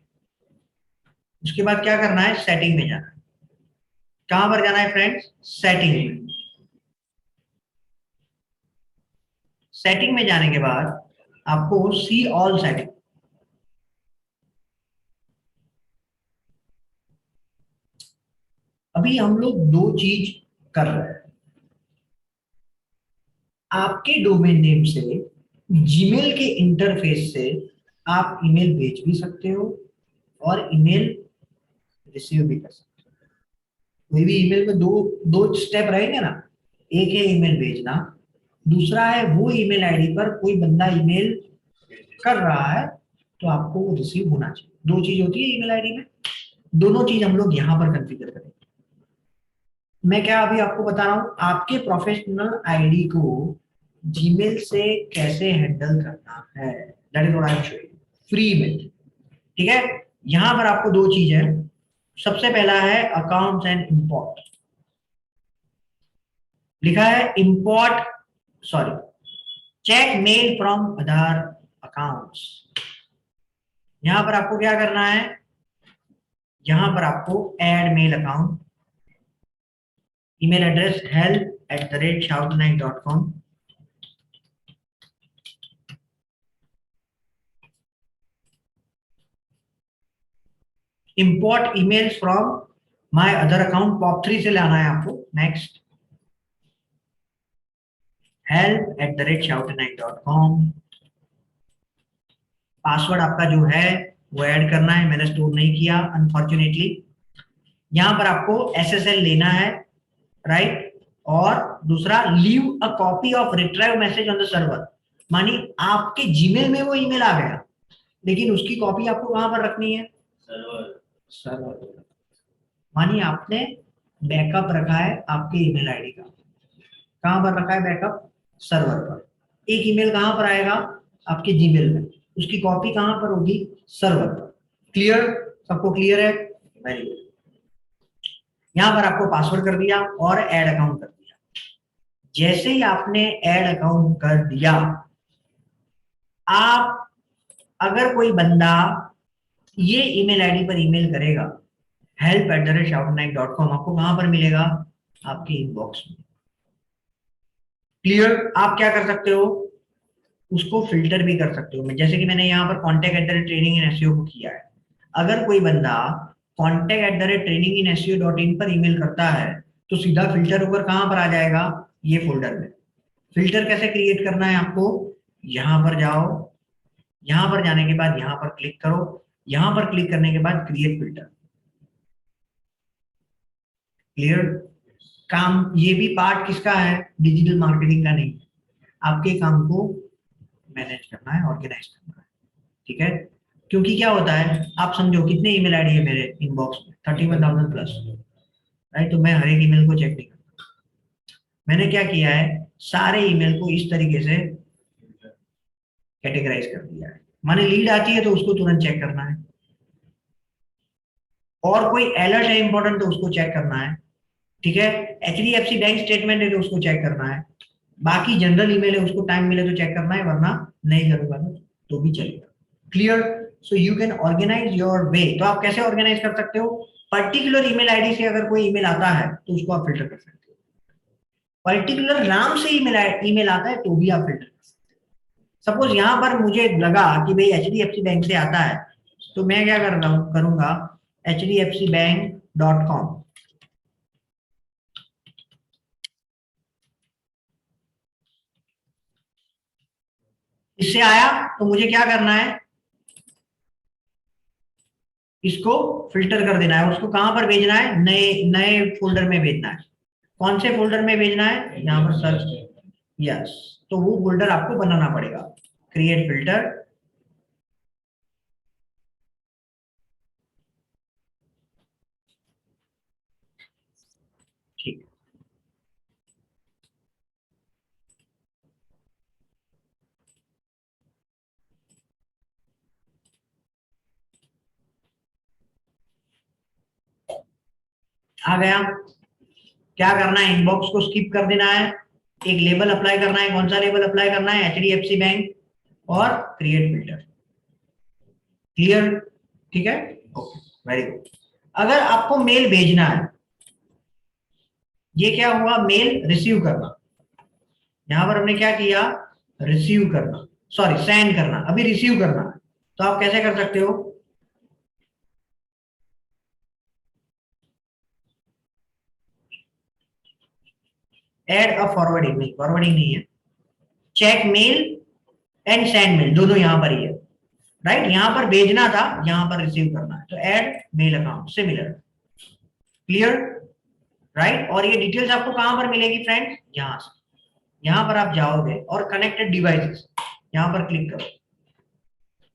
उसके बाद क्या करना है, सेटिंग में जाना है। कहां पर जाना है फ्रेंड्स, सेटिंग में। सेटिंग में जाने के बाद आपको सी ऑल सेटिंग, अभी हम लोग दो चीज कर रहे हैं। आपके डोमेन नेम से जीमेल के इंटरफेस से आप ईमेल भेज भी सकते हो और ईमेल रिसीव भी कर सकते हो। कोई भी ईमेल में दो स्टेप रहेंगे ना, एक है ईमेल भेजना, दूसरा है वो ईमेल आईडी पर कोई बंदा ईमेल कर रहा है तो आपको वो रिसीव होना चाहिए। दो चीज होती है ईमेल आईडी में, दोनों चीज हम लोग यहां पर कॉन्फ़िगर करेंगे। मैं क्या अभी आपको बता रहा हूं, आपके प्रोफेशनल आईडी को जीमेल से कैसे हैंडल करना है, that is what I am showing free में। ठीक है, यहां पर आपको दो चीज है। सबसे पहला है अकाउंट्स एंड इंपोर्ट, लिखा है import, sorry, check mail from other accounts. यहां पर आपको क्या करना है, यहां पर आपको add mail account, email address help@shoutandI.com, import emails from my other account, POP3 से लाना है आपको। नेक्स्ट, help@shoutnine.com, पासवर्ड आपका जो है वो ऐड करना है, मैंने स्टोर नहीं किया अनफॉर्चुनेटली। यहां पर आपको SSL लेना है, राइट। और दूसरा, leave a copy of retrieve message on the server, मानी आपके जीमेल में वो ईमेल आ गया लेकिन उसकी कॉपी आपको कहां पर रखनी है? सर्वर। मानी आपने बैकअप रखा है आपके ईमेल आईडी का, कहां पर रखा है बैकअप? सर्वर पर। एक ईमेल कहां पर आएगा? आपके जीमेल में, उसकी कॉपी कहां पर होगी? सर्वर पर। क्लियर? सबको क्लियर है? Very good. यहां पर आपको पासवर्ड कर दिया और ऐड अकाउंट कर दिया। जैसे ही आपने ऐड अकाउंट कर दिया, आप अगर कोई बंदा ये ईमेल आईडी पर ईमेल करेगा help@shoutnine.com, आपको कहां पर मिलेगा? आपके इनबॉक्स में। क्लियर? आप क्या कर सकते हो? उसको फिल्टर भी कर सकते हो। जैसे कि मैंने यहाँ पर contact@trainingineseo को किया है। अगर कोई बंदा contact@trainingineseo.in पर ईमेल करता है तो सीधा फिल्टर होकर कहां पर आ जाएगा? ये फोल्डर में। फिल्टर कैसे क्रिएट करना है आपको? यहां पर जाओ, यहां पर जाने के बाद यहां पर क्लिक करो, यहां पर क्लिक करने के बाद क्रिएट फिल्टर। क्लियर? काम ये भी पार्ट किसका है? डिजिटल मार्केटिंग का नहीं, आपके काम को मैनेज करना है, ऑर्गेनाइज करना है, ठीक है। क्योंकि क्या होता है, आप समझो कितने ईमेल आईडी है मेरे इनबॉक्स में? 31,000 प्लस, राइट। तो मैं हर एक ईमेल को चेक नहीं करता। मैंने क्या किया है, सारे ईमेल को इस तरीके से कैटेगराइज कर दिया है। माने लीड आती है तो उसको तुरंत चेक करना है, और कोई अलर्ट है इंपॉर्टेंट तो उसको चेक करना है, ठीक है। HDFC बैंक स्टेटमेंट है तो उसको चेक करना है। बाकी जनरल ईमेल है उसको टाइम मिले तो चेक करना है, वरना नहीं करूंगा तो भी चलेगा। Clear? So you can organise your way. तो आप कैसे ऑर्गेनाइज कर सकते हो? पर्टिकुलर ईमेल आईडी से अगर कोई ईमेल आता है तो उसको आप फिल्टर कर सकते हो। पर्टिकुलर नाम से ईमेल आता है तो भी आप फिल्टर कर सकते हो। सपोज यहां पर मुझे लगा कि भाई HDFC बैंक से आता है, तो मैं क्या करूंगा hdfcbank.com, इससे आया तो मुझे क्या करना है? इसको फिल्टर कर देना है। उसको कहां पर भेजना है? नए नए फोल्डर में भेजना है। कौन से फोल्डर में भेजना है? यहाँ पर सर्च। यस, तो वो फोल्डर आपको बनाना पड़ेगा। क्रिएट फिल्टर, ठीक। आ गया। क्या करना है? इनबॉक्स को स्किप कर देना है, एक लेबल अप्लाई करना है। कौन सा लेबल अप्लाई करना है? HDFC बैंक, और क्रिएट फिल्टर। क्लियर? ठीक है, ओके, वेरी गुड। अगर आपको मेल भेजना है, ये क्या हुआ? मेल रिसीव करना। यहां पर हमने क्या किया? रिसीव करना, सॉरी सेंड करना, अभी रिसीव करना है। तो आप कैसे कर सकते हो? ऐड अ फॉरवर्डिंग, नहीं फॉरवर्डिंग नहीं है, check mail and send mail, दोनों यहां पर ही है, राइट। यहां पर भेजना था, यहां पर रिसीव करना है, तो add mail account, similar. Clear? Right. और ये डिटेल्स आपको कहां पर मिलेगी फ्रेंड्स? यहां से। यहां पर आप जाओगे और कनेक्टेड डिवाइसेस, यहां पर क्लिक करो,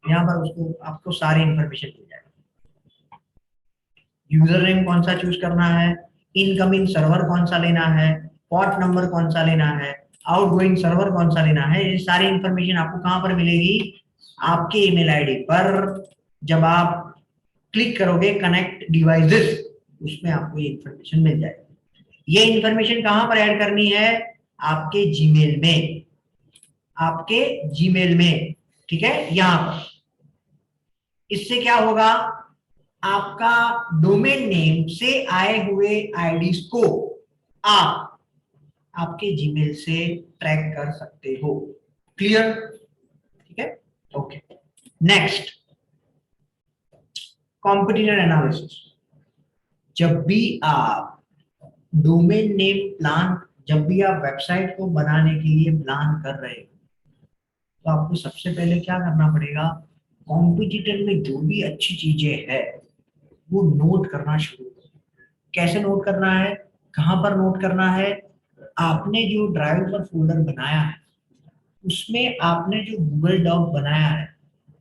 यहां पर उसको आपको सारी इंफॉर्मेशन मिल जाएगी। यूजर नेम कौन सा चूज करना है, इनकमिंग सर्वर कौन सा लेना है, पोर्ट नंबर कौन सा लेना है, आउटगोइंग सर्वर कौन सा लेना है, ये सारी इंफॉर्मेशन आपको कहां पर मिलेगी? आपके ईमेल आईडी पर। जब आप क्लिक करोगे कनेक्ट डिवाइसेस, उसमें आपको ये इंफॉर्मेशन मिल जाएगी। ये इंफॉर्मेशन कहां पर ऐड करनी है? आपके जीमेल में, आपके जीमेल में, ठीक है, यहां पर। इससे क्या होगा? आपका डोमेन नेम से आए हुए आईडीज को आप आपके जीमेल से ट्रैक कर सकते हो। क्लियर? ठीक है, ओके। नेक्स्ट, कॉम्पिटिटर एनालिसिस, जब भी आप डोमेन नेम प्लान, जब भी आप वेबसाइट को बनाने के लिए प्लान कर रहे हो तो आपको सबसे पहले क्या करना पड़ेगा, कॉम्पिटिटर में जो भी अच्छी चीजें है वो नोट करना शुरू करो। कैसे नोट करना है, कहां पर नोट करना है, आपने जो ड्राइव पर फोल्डर बनाया है उसमें आपने जो गूगल डॉक बनाया है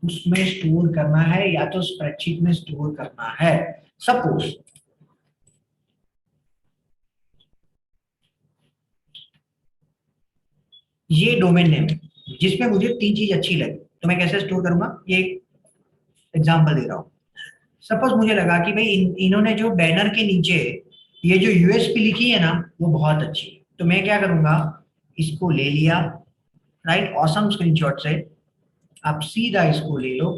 उसमें स्टोर करना है या तो स्प्रेडशीट में स्टोर करना है। सपोज ये डोमेन नेम है जिसमें मुझे 3 चीज अच्छी लगी तो मैं कैसे स्टोर करूंगा, ये एग्जांपल दे रहा हूं। सपोज मुझे लगा कि भाई इन्होंने जो बैनर के नीचे ये जो यूएसपी लिखी है ना वो बहुत अच्छी है, तो मैं क्या करूंगा, इसको ले लिया, राइट, ऑसम स्क्रीनशॉट से आप सीधा इसको ले लो,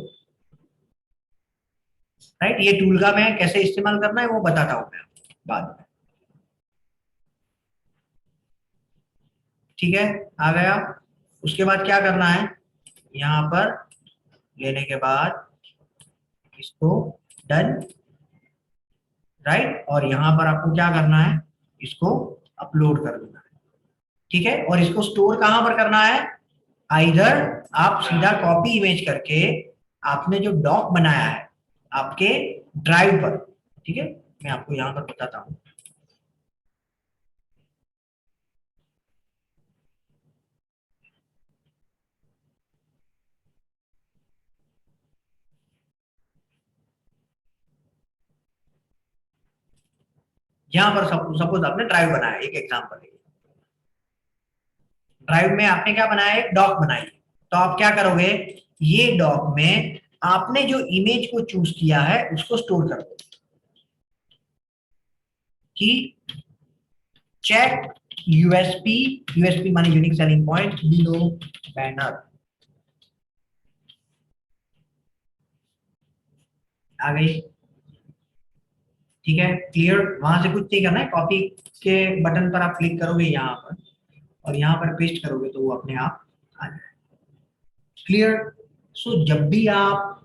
राइट। ये टूल का मैं कैसे इस्तेमाल करना है वो बताता हूं मैं बाद में, ठीक है, आ गया। उसके बाद क्या करना है, यहां पर लेने के बाद इसको डन, राइट, और यहां पर आपको क्या करना है, इसको अपलोड कर देना है, ठीक है। और इसको स्टोर कहां पर करना है, आइदर आप सीधा कॉपी इमेज करके आपने जो डॉक बनाया है आपके ड्राइव पर, ठीक है, मैं आपको यहां पर बताता हूं। यहां पर सपोज आपने ड्राइव बनाया, एक एग्जांपल है, ड्राइव में आपने क्या बनाया, एक डॉक बनाई, तो आप क्या करोगे, ये डॉक में आपने जो इमेज को चूज किया है उसको स्टोर कर दो कि चेक यूएसपी, यूएसपी माने unique selling point below banner, आ गई, ठीक है, क्लियर। वहां से कुछ नहीं करना है, कॉपी के बटन पर आप क्लिक करोगे यहाँ पर और यहाँ पर पेस्ट करोगे तो वो अपने आप आ जाए, क्लियर। सो जब भी आप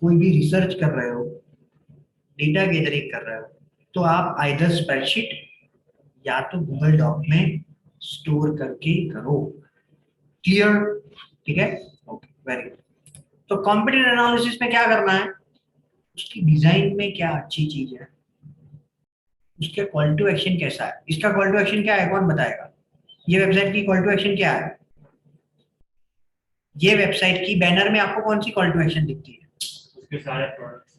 कोई भी रिसर्च कर रहे हो, डेटा गैदरिंग कर रहे हो, तो आप आइदर स्प्रेडशीट या तो गूगल डॉक में स्टोर करके करो, क्लियर, ठीक है, ओके, वेरी गुड। तो कॉम्पिटिटिव एनालिसिस में क्या करना है, उसकी डिजाइन में क्या अच्छी चीज है, उसके कॉल टू एक्शन कैसा है, इसका कॉल टू एक्शन क्या है कौन बताएगा, ये वेबसाइट की कॉल टू एक्शन क्या है, ये वेबसाइट की बैनर में आपको कौन सी कॉल टू एक्शन दिखती है, उसके सारे प्रोडक्ट्स,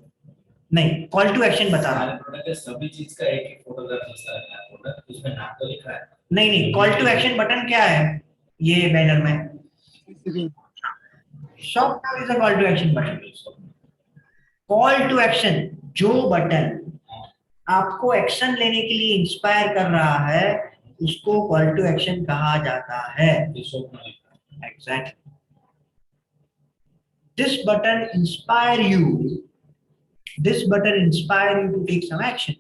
नहीं, कॉल टू एक्शन बता रहा सारे हूं, प्रोडक्ट के सभी चीज का एक एक फोटोग्राफ होता है, प्रोडक्ट उसमें नाम तो लिखा है, नहीं नहीं, कॉल टू एक्शन बटन क्या है ये बैनर में, shop now is a call to action button, call to action जो बटन आपको एक्शन लेने के लिए इंस्पायर कर रहा है उसको कॉल टू एक्शन कहा जाता है, ये शॉप में लिखा है। Exactly. This button inspire you, this button inspire you to take some action,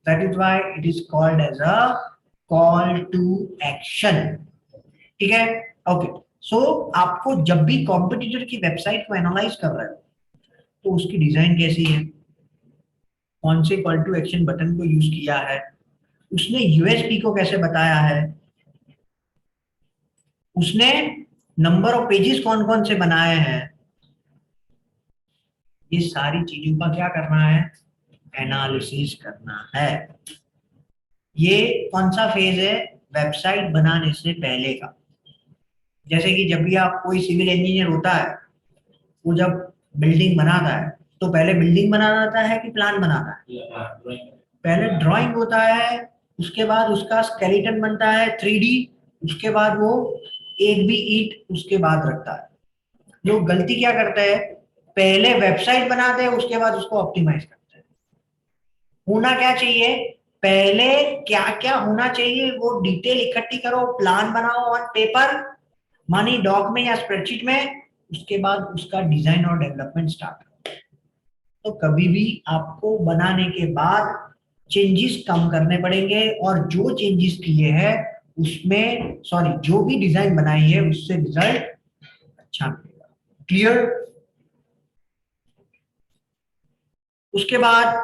that is why it is called as a call to action, ठीक है, ओके। सो आपको जब भी कॉम्पिटिटर की वेबसाइट को एनालाइज कर रहे हो तो उसकी डिजाइन कैसी है, कौन से कॉल टू एक्शन बटन को यूज किया है, उसने यूएसपी को कैसे बताया है, उसने नंबर ऑफ पेजेस कौन कौन से बनाए हैं, ये सारी चीजों का क्या करना है, एनालिसिस करना है। ये कौन सा फेज है, वेबसाइट बनाने से पहले का। जैसे कि जब भी आप कोई सिविल इंजीनियर होता है वो जब बिल्डिंग बनाता है तो पहले बिल्डिंग बनाता है कि प्लान बनाता है, पहले ड्राइंग होता है, उसके बाद उसका स्केलेटन बनता है 3D, उसके बाद वो एक भी ईंट उसके बाद रखता है। लोग गलती क्या करते हैं, पहले वेबसाइट बनाते हैं उसके बाद उसको ऑप्टिमाइज करते हैं। होना क्या चाहिए, पहले क्या क्या होना चाहिए वो डिटेल इकट्ठी करो, प्लान बनाओ ऑन पेपर, मानी डॉक में या स्प्रेडशीट में, उसके बाद उसका डिजाइन और डेवलपमेंट स्टार्ट करो। तो कभी भी आपको बनाने के बाद चेंजेस कम करने पड़ेंगे और जो चेंजेस किए हैं उसमें, सॉरी, जो भी डिजाइन बनाई है उससे रिजल्ट अच्छा मिलेगा, क्लियर। उसके बाद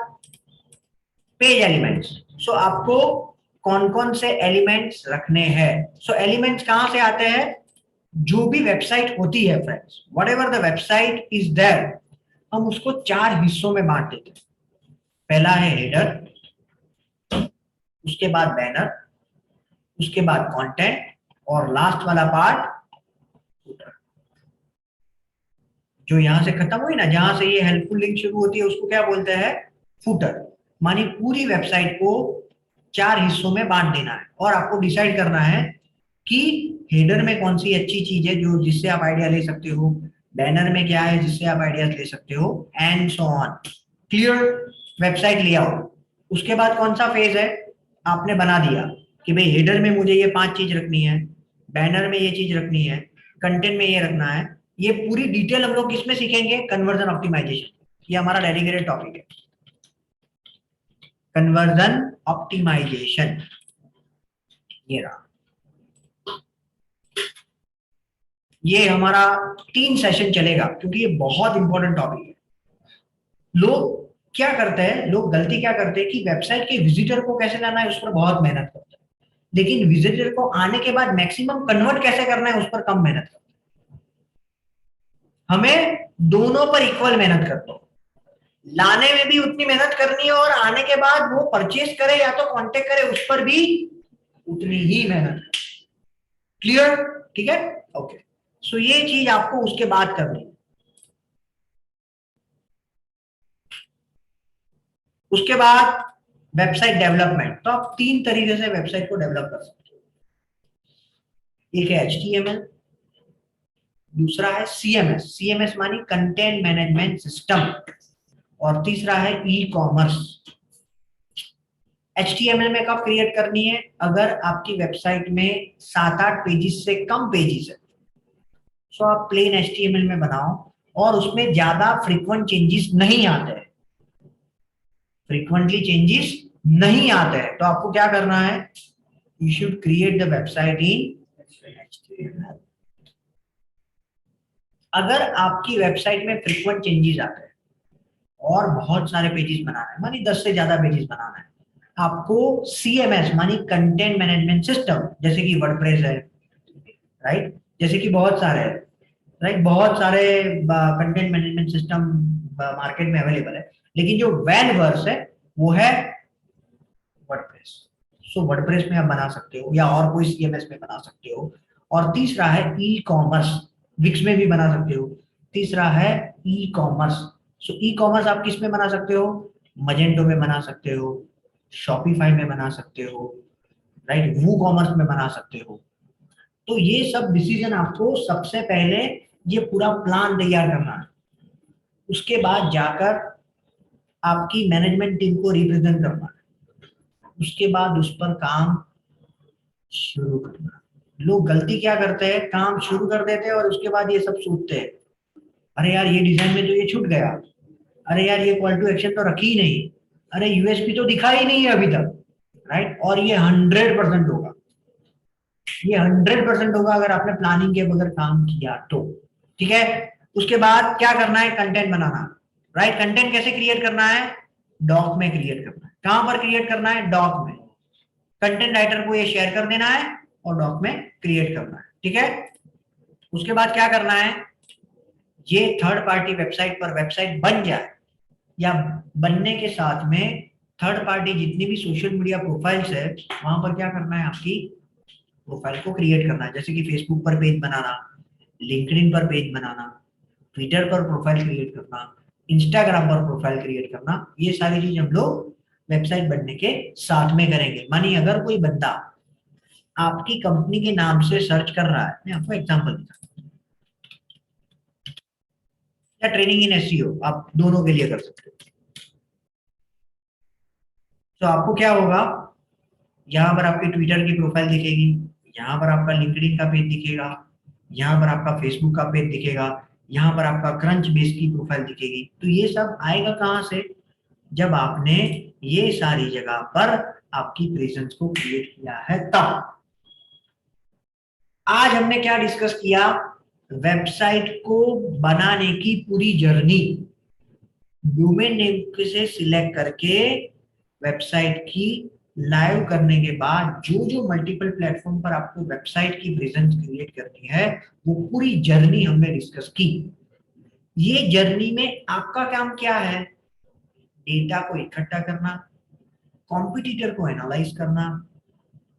पेज एलिमेंट्स। सो आपको कौन कौन से एलिमेंट्स रखने हैं। सो एलिमेंट्स कहां से आते हैं, जो भी वेबसाइट होती है friends, whatever the website is there, हम उसको 4 हिस्सों में बांट देते हैं। पहला है हेडर, उसके बाद बैनर, उसके बाद कंटेंट, और लास्ट वाला पार्ट फुटर। जो यहां से खत्म हुई ना, जहां से ये हेल्पफुल लिंक शुरू होती है, उसको क्या बोलते हैं, फुटर। मानी पूरी वेबसाइट को 4 हिस्सों में बांट देना है, और आपको डिसाइड करना है कि हेडर में कौन सी अच्छी चीज है जो जिससे आप आइडिया ले सकते हो, बैनर में क्या है जिससे आप आइडिया ले सकते हो, and so on. Clear website layout. उसके बाद कौन सा फेज है, आपने बना दिया कि भाई हेडर में मुझे ये 5 चीज रखनी है, बैनर में ये चीज रखनी है, कंटेंट में ये रखना है। ये पूरी डिटेल हम लोग किसमें सीखेंगे, कन्वर्जन ऑप्टिमाइजेशन। ये हमारा डेडिकेटेड टॉपिक है, कन्वर्जन ऑप्टिमाइजेशन। ये रहा, ये हमारा 3 सेशन चलेगा, क्योंकि ये बहुत इंपॉर्टेंट टॉपिक है। लोग क्या करते हैं, लोग गलती क्या करते हैं कि वेबसाइट के विजिटर को कैसे लाना है उस पर बहुत मेहनत करते हैं, लेकिन विजिटर को आने के बाद मैक्सिमम कन्वर्ट कैसे करना है उस पर कम मेहनत करते हैं। हमें दोनों पर इक्वल मेहनत करते हो, लाने में भी उतनी मेहनत करनी है, और आने के बाद वो परचेज करे या तो कांटेक्ट करे उस पर भी उतनी ही मेहनत। क्लियर, ठीक है, ओके। सो ये चीज आपको उसके बाद करनी है। उसके बाद वेबसाइट डेवलपमेंट। तो आप 3 तरीके से वेबसाइट को डेवलप कर सकते हो। एक है HTML, दूसरा है CMS, CMS मानी कंटेंट मैनेजमेंट सिस्टम, और तीसरा है ई-कॉमर्स। HTML में कब क्रिएट करनी है, अगर आपकी वेबसाइट में 7-8 पेजेस से कम पेजेस है, सो आप प्लेन HTML में बनाओ, और उसमें ज्यादा फ्रीक्वेंट चेंजेस नहीं आते हैं, फ्रीक्वेंटली चेंजेस नहीं आते हैं। तो आपको क्या करना है, you should create the website in HTML। अगर आपकी वेबसाइट में फ्रीक्वेंट चेंजेस आते हैं और बहुत सारे पेजेस बनाना है, मानी 10 से ज्यादा पेजेस बनाना है, आपको CMS मानी कंटेंट मैनेजमेंट सिस्टम, जैसे कि वर्डप्रेस है, राइट, जैसे कि बहुत सारे है, राइट, बहुत सारे कंटेंट मैनेजमेंट सिस्टम मार्केट में अवेलेबल है, लेकिन जो वेल वर्स है वो है वर्डप्रेस। सो वर्डप्रेस में आप बना सकते हो, या और कोई CMS में बना सकते हो। और तीसरा है ई-कॉमर्स, विक्स में भी बना सकते हो। तीसरा है ई-कॉमर्स। सो ई-कॉमर्स आप किस में बना सकते हो, मजेंटो में बना सकते हो, शॉपिफाई में बना सकते हो, राइट, वूकॉमर्स में बना सकते हो। तो ये सब डिसीजन आपको सबसे पहले ये पूरा प्लान तैयार करना है, उसके बाद जाकर आपकी मैनेजमेंट टीम को रिप्रेजेंट करना है, उसके बाद उस पर काम शुरू करना। लोग गलती क्या करते हैं, काम शुरू कर देते हैं और उसके बाद ये सब सोचते हैं, अरे यार ये डिजाइन में तो ये छूट गया, अरे यार ये कॉल टू एक्शन तो रखी ही नहीं, अरे USP तो दिखा ही नहीं है अभी तक, राइट। और ये 100% होगा, ये 100% होगा अगर आपने प्लानिंग के बगैर काम किया तो, ठीक है। उसके बाद क्या करना है, कंटेंट बनाना, राइट। कंटेंट कैसे क्रिएट करना है, डॉक में क्रिएट करना है। कहां पर क्रिएट करना है, डॉक में। कंटेंट राइटर को ये शेयर कर देना है और डॉक में क्रिएट करना है, ठीक है। उसके बाद क्या करना है, ये थर्ड पार्टी वेबसाइट पर वेबसाइट बन जाए, या बनने के साथ में थर्ड पार्टी जितनी भी सोशल मीडिया प्रोफाइल्स है वहां पर क्या करना है, आपकी प्रोफाइल को क्रिएट करना है। जैसे कि फेसबुक पर पेज बनाना, लिंक्डइन पर पेज बनाना, ट्विटर पर प्रोफाइल क्रिएट करना, इंस्टाग्राम पर प्रोफाइल क्रिएट करना, ये सारी चीज हम लोग वेबसाइट बनने के साथ में करेंगे। मानी अगर कोई बंदा आपकी कंपनी के नाम से सर्च कर रहा है, मैं आपको एग्जांपल देता हूं, या ट्रेनिंग इन SEO आप दोनों के लिए कर सकते हो। तो आपको क्या होगा, यहाँ पर आपकी ट्विटर की प्रोफाइल दिखेगी, यहाँ पर आपका लिंक्डइन का पेज दिखेगा, यहाँ पर आपका फेसबुक का पेज दिखेगा, यहाँ पर आपका क्रंच बेस की प्रोफाइल दिखेगी। तो ये सब आएगा कहाँ से, जब आपने ये सारी जगह पर आपकी प्रेजेंस को क्रिएट किया है तब। आज हमने क्या डिस्कस किया, वेबसाइट को बनाने की पूरी जर्नी, डोमेन नेम से सिलेक्ट करके वेबसाइट की लाइव करने के बाद जो जो मल्टीपल प्लेटफॉर्म पर आपको वेबसाइट की प्रेजेंस क्रिएट करनी है वो पूरी जर्नी हमने डिस्कस की। ये जर्नी में आपका काम क्या है? डेटा को इकट्ठा करना, कॉम्पिटिटर को एनालाइज करना,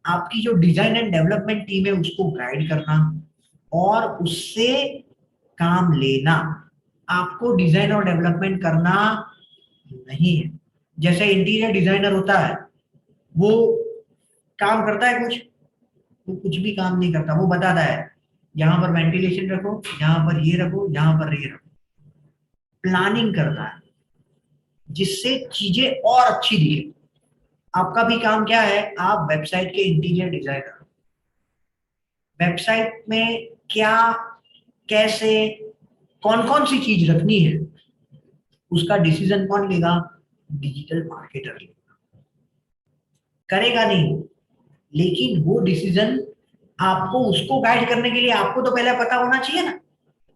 आपकी जो डिजाइन एंड डेवलपमेंट टीम है उसको गाइड करना और उससे काम लेना। आपको डिजाइन और डेवलपमेंट करना नहीं है। जैसे इंटीरियर डिजाइनर होता है, वो काम करता है कुछ, वो कुछ भी काम नहीं करता, वो बताता है यहाँ पर वेंटिलेशन रखो, यहाँ पर ये रखो, यहाँ पर ये रखो। प्लानिंग करता है जिससे चीजें और अच्छी दिखे। आपका भी काम क्या है? आप वेबसाइट के इंटीरियर डिजाइनर। वेबसाइट में क्या, कैसे, कौन कौन सी चीज रखनी है उसका डिसीजन कौन लेगा? डिजिटल मार्केटर लेगा। करेगा नहीं, लेकिन वो डिसीजन आपको उसको गाइड करने के लिए आपको तो पहले पता होना चाहिए ना।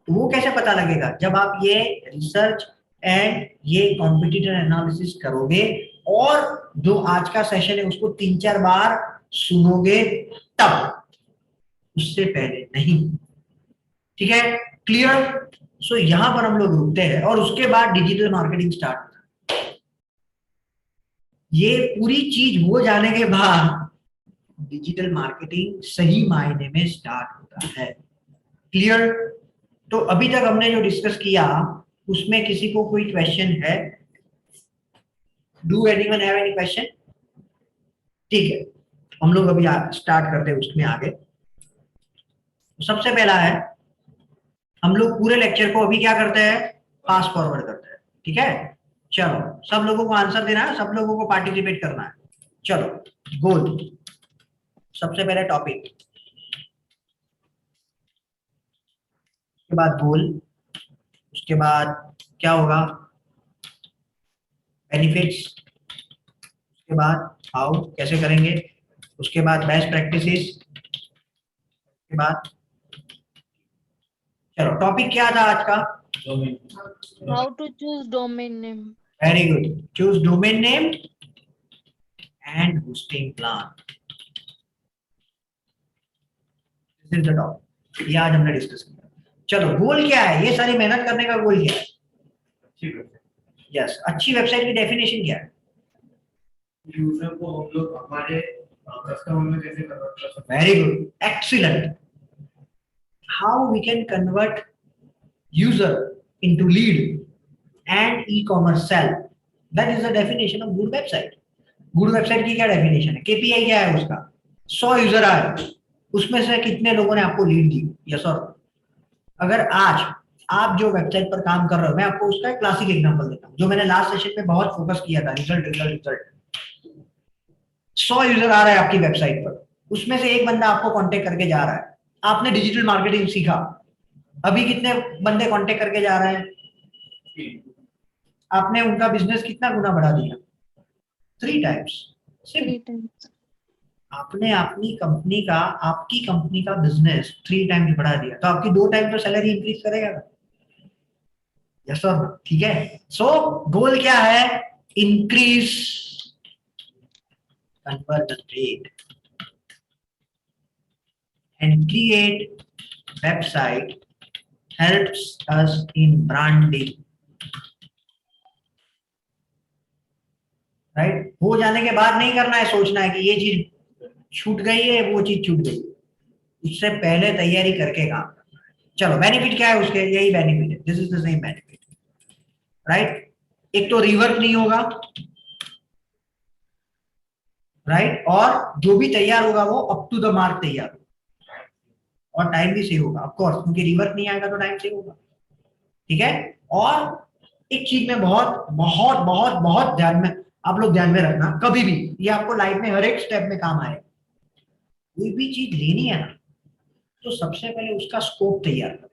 तो वो कैसे पता लगेगा? जब आप ये रिसर्च एंड ये कॉम्पिटिटर एनालिसिस करोगे और जो आज का सेशन है उसको 3-4 बार सुनोगे, तब, उससे पहले नहीं। ठीक है, क्लियर? सो यहां पर हम लोग रुकते हैं और उसके बाद डिजिटल मार्केटिंग स्टार्ट होता है। ये पूरी चीज हो जाने के बाद डिजिटल मार्केटिंग सही मायने में स्टार्ट होता है। क्लियर? तो अभी तक हमने जो डिस्कस किया उसमें किसी को कोई क्वेश्चन है? Do anyone have any question? ठीक है, हम लोग अभी स्टार्ट करते हैं उसमें आगे। तो सबसे पहला है, हम लोग पूरे लेक्चर को अभी क्या करते हैं? फास्ट फॉरवर्ड करते हैं। ठीक है, चलो सब लोगों को आंसर देना है, सब लोगों को पार्टिसिपेट करना है। चलो, गोल, सबसे पहले टॉपिक, उसके बाद गोल, उसके बाद क्या होगा? बेनिफिट्स, उसके बाद हाउ, कैसे करेंगे, उसके बाद बेस्ट प्रैक्टिसेस, उसके बाद, चलो टॉपिक क्या था आज का? How to choose domain name? Very good, choose domain name and hosting plan. This is the topic, ये आज हमने डिस्कस किया। चलो, गोल क्या है? ये सारी मेहनत करने का गोल क्या है? यस, अच्छी वेबसाइट की डेफिनेशन क्या है? यूजर को हम लोग हमारे कस्टमर में कैसे कन्वर्ट कर सकते हैं? Very good, excellent. How we can convert user into lead and e-commerce sell, that is the definition of good website. good website की क्या डेफिनेशन है? KPI क्या है उसका? 100 यूजर आए, उसमें से कितने लोगों ने आपको लीड दी? यस और नो? अगर आज आप जो वेबसाइट पर काम कर रहे हो, मैं आपको उसका एक क्लासिक एग्जांपल देता हूँ जो मैंने लास्ट सेशन में बहुत फोकस किया था, रिजल्ट रिजल्ट रिजल्ट। 100 यूजर आ रहा है आपकी वेबसाइट पर, उसमें से एक बंदा आपको कांटेक्ट करके जा रहा है, आपने डिजिटल मार्केटिंग सीखा, अभी कितने बंदे कांटेक्ट करके जा रहे हैं? आपने उनका बिजनेस कितना गुना बढ़ा दिया? 3 टाइम्स। 3 times. आपने अपनी कंपनी का, आपकी कंपनी का बिजनेस 3 टाइम्स बढ़ा दिया, तो आपकी 2 टाइम तो सैलरी इंक्रीज करेगा ना? यस सर, ठीक है। सो गोल क्या है? Increase conversion rate and create website helps us in branding. Right? हो जाने के बाद नहीं करना है, सोचना है कि ये चीज छूट गई है, वो चीज छूट गई, उससे पहले तैयारी करके काम करना है। चलो, बेनिफिट क्या है उसके? यही बेनिफिट है, this is the same benefit. Right? एक तो रिवर्क नहीं होगा, राइट, और जो भी तैयार होगा वो अप टू द मार्क तैयार होगा और टाइम भी सेव होगा, ऑफ कोर्स, क्योंकि रिवर्क नहीं आएगा तो टाइम सेव होगा। ठीक है? और एक चीज में बहुत बहुत बहुत बहुत ध्यान में, आप लोग ध्यान में रखना, कभी भी ये आपको लाइफ में हर एक स्टेप में काम आए। कोई भी चीज लेनी है ना, तो सबसे पहले उसका स्कोप तैयार करो।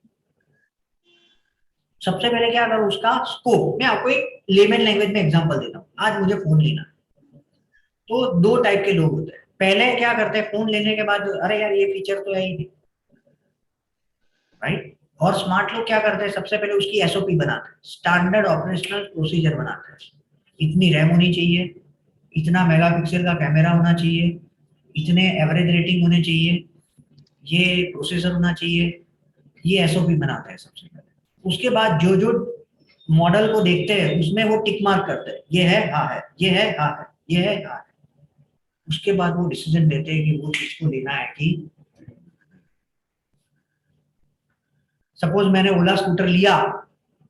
सबसे पहले क्या करो? उसका स्कोप। मैं आपको एक लेमन लैंग्वेज में एग्जांपल देता हूँ। आज मुझे फोन लेना, तो 2 टाइप के लोग होते हैं। पहले क्या करते हैं, फोन लेने के बाद, अरे यार ये फीचर तो है ही नहीं, राइट, और स्मार्ट लोग क्या करते हैं, सबसे पहले उसकी एसओपी बनाते हैं, स्टैंडर्ड ऑपरेशनल प्रोसीजर बनाते हैं। इतनी रैम होनी चाहिए, इतना मेगापिक्सल का कैमरा होना चाहिए, इतने एवरेज रेटिंग होने चाहिए, ये प्रोसेसर होना चाहिए, ये एसओपी बनाते हैं सबसे पहले। उसके बाद जो जो मॉडल को देखते हैं उसमें वो टिक मार्क करते हैं, ये है हाँ है, ये है हाँ है, ये है हाँ है। उसके बाद वो डिसीजन लेते हैं कि वो किसको लेना है। कि सपोज मैंने ओला स्कूटर लिया,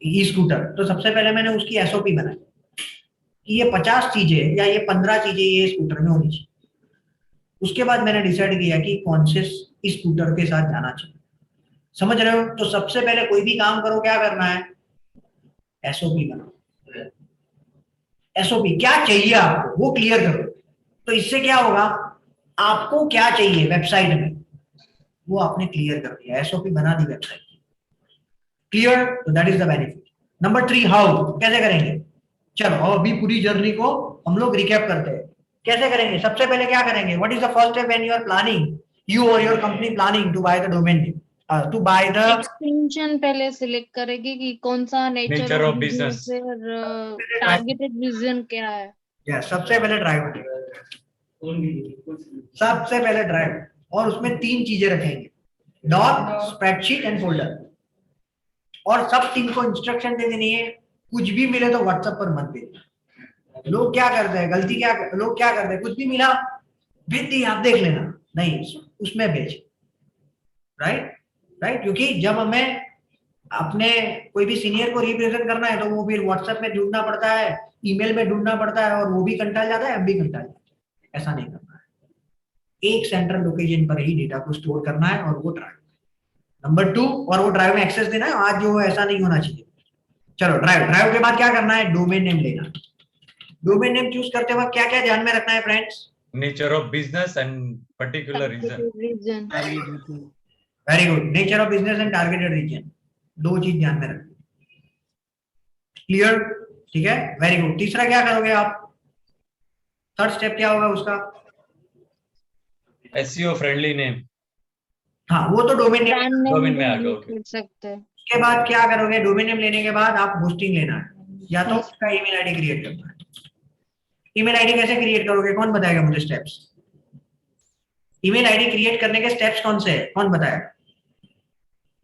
ई स्कूटर, तो सबसे पहले मैंने उसकी एसओपी बनाई कि ये 50 चीजें या ये 15 चीजें ये स्कूटर में होनी चाहिए। उसके बाद मैंने डिसाइड किया कि कौन से स्कूटर के साथ जाना चाहिए। समझ रहे हो? तो सबसे पहले कोई भी काम करो, क्या करना है, एसओपी बनाओ। एसओपी क्या चाहिए आपको वो क्लियर करो। तो इससे क्या होगा, आपको क्या चाहिए वेबसाइट में वो आपने क्लियर कर दिया, एसओपी बना दी वेबसाइट क्लियर। तो that is the benefit. Number 3, how, कैसे करेंगे। चलो अभी पूरी जर्नी को हम लोग रिकैप करते हैं। कैसे करेंगे, सबसे पहले क्या करेंगे, what is the first step when you are planning, you और your company planning to buy the domain name, to buy the extension पहले सिलेक्ट करेगी कि कौन सा नेचर ऑफ बिजनेस है और टारगेटेड विजन क्या है। सबसे पहले ड्राइव, सबसे पहले ड्राइव, और उसमें 3 चीजें रखेंगे, डॉक, स्प्रेडशीट एंड फोल्डर। और सब टीम को इंस्ट्रक्शन दे देनी है, कुछ भी मिले तो व्हाट्सएप पर मत भेजना। लोग क्या करते हैं, गलती क्या, लोग क्या करते हैं, कुछ भी मिला भेज दी, आप देख लेना, नहीं उसमें भेज, राइट राइट। क्योंकि जब हमें अपने कोई भी सीनियर को रिप्रेजेंट करना है तो वो फिर व्हाट्सएप में ढूंढना पड़ता है, ईमेल में ढूंढना पड़ता है, और वो भी कंटाल जाता है, हम भी कंटाल जाते हैं। ऐसा नहीं करना है, एक सेंट्रल लोकेशन पर ही डेटा को स्टोर करना है और वो ड्राइव। नंबर 2, और वो ड्राइव में एक्सेस देना है, आज जो ऐसा नहीं होना चाहिए। चलो ड्राइव के बाद क्या करना है, डोमेन नेम लेना। डोमेन नेम चूज करते वक्त क्या क्या ध्यान में रखना है friends, nature of business and particular reason. Reason. Very good, nature of business and targeted reason, 2 चीज ध्यान में रखना। क्लियर, ठीक है, वेरी गुड। तीसरा क्या करोगे आप, थर्ड स्टेप क्या होगा उसका, SEO friendly name. हाँ वो तो डोमेन नेम। ब्रांड डोमेन में आ नेम गया, यूज okay. कर सकते हैं। उसके बाद क्या करोगे, डोमेन नेम लेने के बाद आप होस्टिंग लेना है, या तो उसका ईमेल आईडी क्रिएट करना है। ईमेल आईडी कैसे क्रिएट करोगे, कौन बताएगा मुझे स्टेप्स, ईमेल आईडी क्रिएट करने के स्टेप्स कौन से है, कौन बताएगा।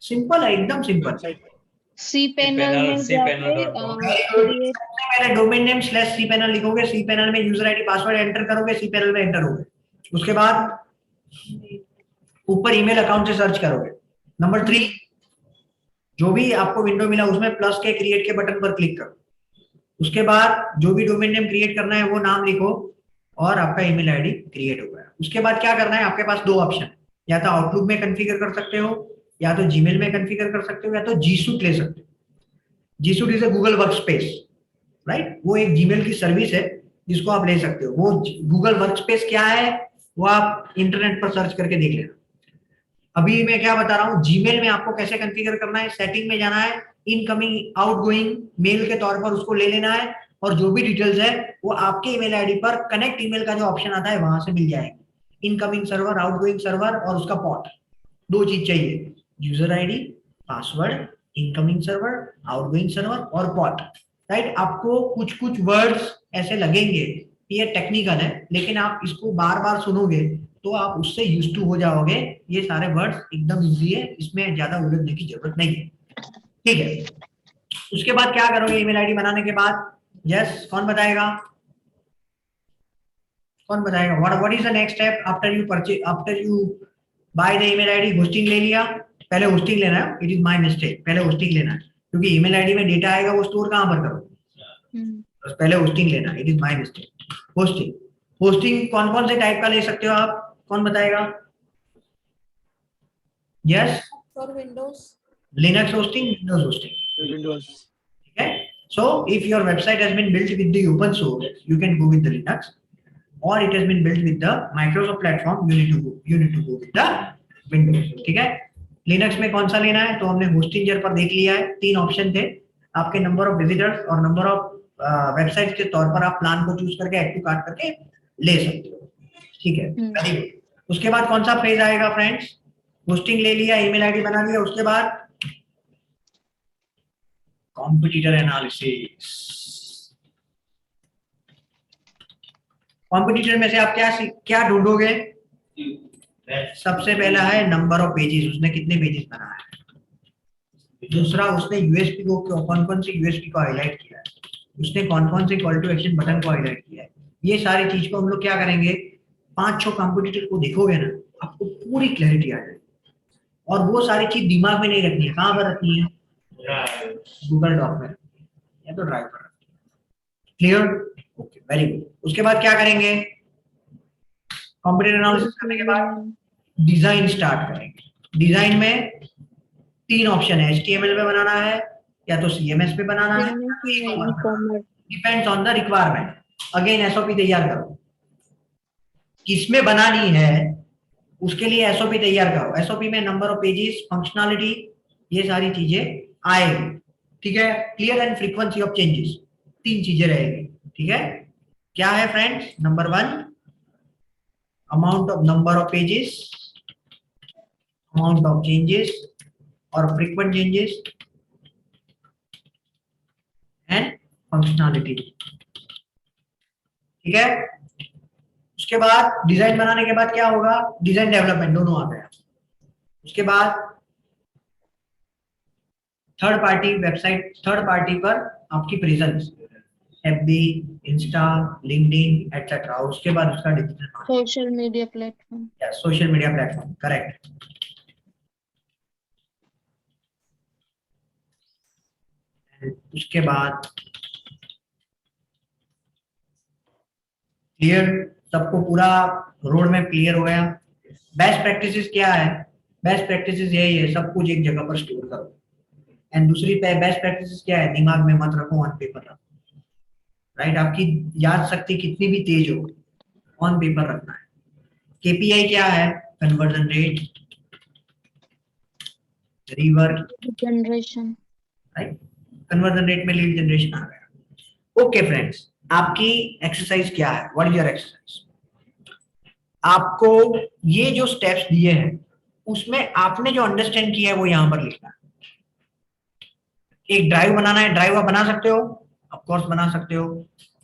सिंपल है, एकदम सिंपल। cPanel में जाके create सबसे पहले डोमेन नेम /cpanel लिखोगे, cpanel में यूजर आईडी पासवर्ड एंटर करोगे, cpanel में एंटर होगे। उसके बाद ऊपर ईमेल अकाउंट से सर्च करोगे। नंबर 3, जो भी आपको विंडो मिला उसमें प्लस के क्रिएट के बटन पर क्लिक करो। उसके बाद जो भी डोमेन नेम क्रिएट करना है वो नाम लिखो और आपका ईमेल आईडी क्रिएट हो गया। उसके बाद क्या करना है, आपके पास 2 ऑप्शन, या तो आउटलुक में कॉन्फ़िगर कर सकते हो, या तो जीमेल में कॉन्फ़िगर कर सकते हो, या तो जी सूट ले सकते हो। G suite is a Google workspace, right, वो एक जीमेल की सर्विस है जिसको आप ले सकते हो। वो गूगल वर्कस्पेस क्या है वो आप इंटरनेट पर सर्च करके देख लेना। अभी मैं क्या बता रहा हूँ, जीमेल में आपको कैसे कॉन्फ़िगर करना है, सेटिंग में जाना है, इनकमिंग आउटगोइंग मेल के तौर पर उसको ले लेना है, और जो भी डिटेल्स है वो आपके ईमेल आईडी पर कनेक्ट ईमेल का जो ऑप्शन आता है वहां से मिल जाएगी। इनकमिंग सर्वर, आउटगोइंग सर्वर और उसका पोर्ट, 2 चीज चाहिए, user ID, password, incoming server, outgoing server और पोर्ट, राइट। आपको कुछ कुछ वर्ड्स ऐसे लगेंगे ये टेक्निकल है, लेकिन आप इसको बार बार सुनोगे तो आप उससे यूज्ड टू हो जाओगे। ये सारे वर्ड्स एकदम इजी है, इसमें ज्यादा उलझने की जरूरत नहीं है, ठीक है। उसके बाद क्या करोगे, ईमेल आईडी बनाने के बाद, यस कौन बताएगा, कौन बताएगा, what is the next step after you purchase, after you by the email ID. Hosting ले लिया, पहले होस्टिंग लेना है, इट इज माय मिस्टेक, पहले होस्टिंग लेना है, क्योंकि ईमेल आईडी में डेटा आएगा वो स्टोर कहां पर करो, बस पहले होस्टिंग लेना, it is my mistake. Hosting, hosting कौन कौन से टाइप का ले सकते हो आप, कौन बताएगा, yes, for Windows Linux hosting, Windows hosting, Windows. ठीक है। So if your website has been built with the open source, you can go with the Linux, or it has been built with the Microsoft platform, you need to go with the Windows, ठीक है। Linux में कौन सा लेना है, तो हमने Hostinger पर देख लिया है, 3 ऑप्शन थे आपके, नंबर ऑफ विजिटर्स और नंबर ऑफ वेबसाइट के तौर पर आप प्लान को चूज करके ऐड टू कार्ट करके ले सकते हो, ठीक है, वेरी गुड। उसके बाद कौन सा फेज आएगा फ्रेंड्स, होस्टिंग ले लिया, ईमेल आईडी बना लिया, उसके बाद कॉम्पिटिटर एनालिसिस। कॉम्पिटिटर में से आप क्या ढूंढोगे? सबसे पहला है नंबर ऑफ पेजेस, उसने कितने पेजेस बनाया है। दूसरा, उसने यूएसपी को कौन कौन से यूएसपी को हाईलाइट किया है, उसने कौन कौन से कॉल टू एक्शन बटन को हाईलाइट किया है। ये सारी चीज को हम लोग क्या करेंगे, 5-6 कॉम्पिटिटर को देखोगे ना, आपको पूरी क्लैरिटी आ जाएगी। और वो सारी चीज दिमाग में नहीं रखनी है, कहाँ पर रखनी है? गूगल डॉक में या तो ड्राइव पर। क्लियर? Okay, very good. उसके बाद क्या करेंगे? कॉम्पिटिटर एनालिसिस करने के बाद डिजाइन स्टार्ट करेंगे। डिजाइन में 3 ऑप्शन है, HTML पे बनाना है या तो CMS पे बनाना है, depends on the requirement. Again SOP तैयार करो, किसमें बनानी है उसके लिए SOP तैयार करो। SOP में नंबर ऑफ पेजेस, फंक्शनैलिटी, ये सारी चीजें आएगी। ठीक है? Clear and frequency of changes, 3 चीजें रहेगी। ठीक है? क्या है friends? Number 1 amount of number of pages, amount of changes और फ्रीक्वेंट चेंजेस एंड फंक्शनैलिटी। ठीक है? उसके बाद डिजाइन बनाने के बाद क्या होगा? डिजाइन डेवलपमेंट दोनों आ गया। उसके बाद third party website, third party पर आपकी presence, FB, Insta, LinkedIn etcetera. उसके बाद उसका digital social media platform, social media platform, correct. उसके बाद क्लियर, सबको पूरा रोड में क्लियर हो गया। बेस्ट प्रैक्टिसेस क्या है? बेस्ट प्रैक्टिसेस यही है, सब कुछ एक जगह पर स्टोर करो। एंड दूसरी बेस्ट प्रैक्टिसेस क्या है? दिमाग में मत रखो, ऑन पेपर रखो। राइट? आपकी याद शक्ति कितनी भी तेज हो, ऑन पेपर रखना है। KPI क्या है? Conversion rate, rework generation. Right? Conversion rate में लीड जनरेशन आ गया। ओके फ्रेंड्स, आपकी एक्सरसाइज क्या है? What is your exercise? आपको ये जो स्टेप्स दिए हैं उसमें आपने जो अंडरस्टैंड किया है वो यहां पर लिखना है। एक ड्राइव बनाना है, ड्राइव आप बना सकते हो, ऑफ कोर्स बना सकते हो।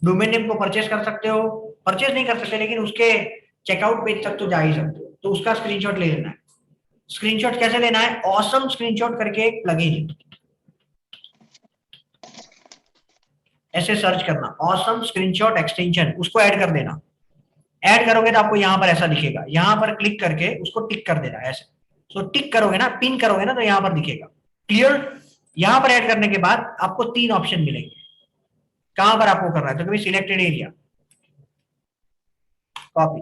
डोमेन नेम को परचेस कर सकते हो, परचेस नहीं कर सकते लेकिन उसके चेकआउट पेज तक तो जा ही सकते हो, तो उसका स्क्रीनशॉट ले लेना है। स्क्रीनशॉट कैसे लेना है? ऑसम स्क्रीनशॉट करके एक प्लगइन, ऐसे सर्च करना, ऑसम स्क्रीनशॉट एक्सटेंशन, उसको ऐड कर देना। ऐड करोगे तो आपको यहाँ पर ऐसा दिखेगा, यहाँ पर क्लिक करके उसको टिक कर देना ऐसे। तो टिक करोगे ना, पिन करोगे ना, तो यहाँ पर दिखेगा। क्लियर? यहाँ पर ऐड करने के बाद आपको 3 ऑप्शन मिलेंगे। कहां पर आपको करना है? तो कभी सिलेक्टेड एरिया, कॉपी।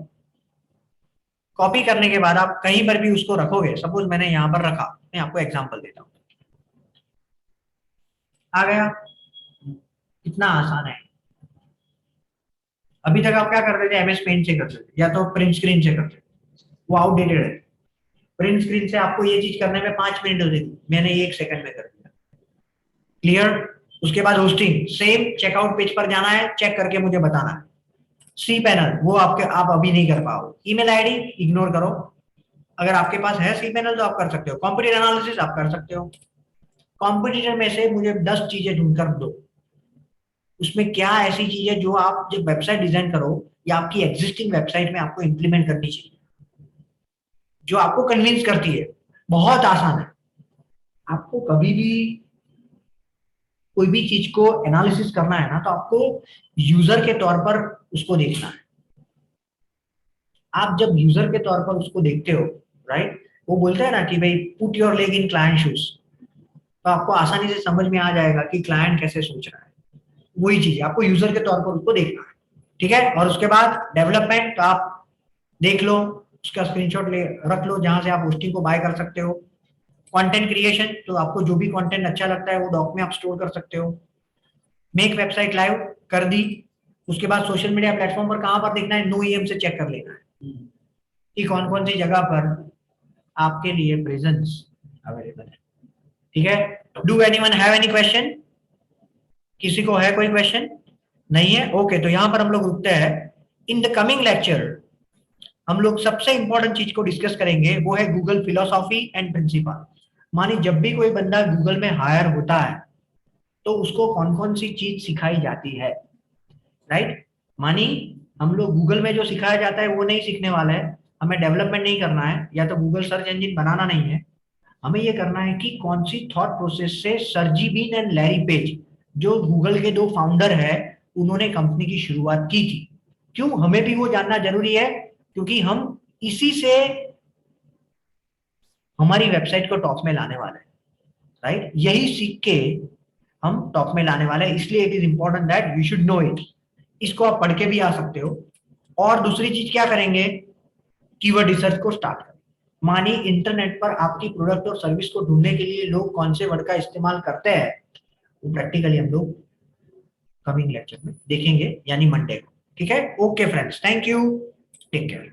कॉपी करने के बाद आप कहीं पर भी उसको रखोगे, सपोज मैंने यहां पर रखा, मैं आपको एग्जांपल देता हूं। आ गया? कितना आसान है। अभी तक आप क्या करते थे? MS पेंट से करते थे या तो प्रिंट स्क्रीन से करते थे, वो आउटडेटेड है। प्रिंट स्क्रीन से आपको ये चीज करने में 5 मिनट होती थी, मैंने 1 सेकंड में कर दिया। क्लियर? उसके बाद होस्टिंग, सेम चेकआउट पेज पर जाना है, चेक करके मुझे बताना है। cPanel, वो आप अभी नहीं कर पाओगे। ईमेल आईडी इग्नोर करो, अगर आपके पास है cPanel तो आप कर सकते हो। कॉम्पिटिटर एनालिसिस आप कर सकते हो। कॉम्पिटिटर में से मुझे 10 चीजें ढूंढकर दो, उसमें क्या ऐसी चीज है जो आप जब वेबसाइट डिजाइन करो या आपकी एग्जिस्टिंग वेबसाइट में आपको इंप्लीमेंट करनी चाहिए, जो आपको कन्विंस करती है। बहुत आसान है। आपको कभी भी कोई भी चीज को एनालिसिस करना है ना, तो आपको यूजर के तौर पर उसको देखना है। आप जब यूजर के तौर पर उसको देखते हो, राइट, वो बोलते हैं ना कि भाई put your leg in client shoes, तो आपको आसानी से समझ में आ जाएगा कि क्लाइंट कैसे सोच रहा है। वही चीज आपको यूजर के तौर पर उसको देखना है। ठीक है? और उसके बाद डेवलपमेंट, तो आप देख लो, उसका स्क्रीनशॉट ले रख लो जहां से आप होस्टिंग को बाय कर सकते हो। कंटेंट क्रिएशन, तो आपको जो भी कंटेंट अच्छा लगता है वो डॉक में आप स्टोर कर सकते हो। मेक वेबसाइट लाइव कर दी। उसके बाद सोशल मीडिया प्लेटफॉर्म पर कहां पर देखना है? NoEM से चेक कर लेना है कि कौन कौन सी जगह पर आपके लिए प्रेजेंस अवेलेबल है। ठीक है? Do anyone have any question? किसी को है कोई क्वेश्चन? नहीं है? ओके, तो यहां पर हम लोग रुकते हैं। इन द कमिंग लेक्चर हम लोग सबसे इंपॉर्टेंट चीज को डिस्कस करेंगे, वो है गूगल फिलोसॉफी एंड प्रिंसिपल। मानी जब भी कोई बंदा गूगल में हायर होता है तो उसको कौन कौन सी चीज सिखाई जाती है, राइट। मानी हम लोग गूगल में जो सिखाया जाता है वो नहीं सीखने वाला है, हमें डेवलपमेंट नहीं करना है या तो गूगल सर्च इंजन बनाना नहीं है, हमें ये करना है कि कौन सी थॉट प्रोसेस से सर्जी बीन एंड लैरी पेज जो गूगल के 2 फाउंडर है उन्होंने कंपनी की शुरुआत की थी। क्यों हमें भी वो जानना जरूरी है, क्योंकि हम इसी से हमारी वेबसाइट को टॉप में लाने वाले हैं, राइट। यही सीख के हम टॉप में लाने वाले हैं, इसलिए it is important that we should know it. इसको आप पढ़ के भी आ सकते हो। और दूसरी चीज क्या करेंगे, कीवर्ड रिसर्च को स्टार्ट करें। मानी इंटरनेट पर आपकी प्रोडक्ट और सर्विस को ढूंढने के लिए लोग कौन से वर्ड का इस्तेमाल करते हैं, वो प्रैक्टिकली हम लोग कमिंग लेक्चर में देखेंगे, यानी मंडे को। ठीक है, okay friends, thank you, take care.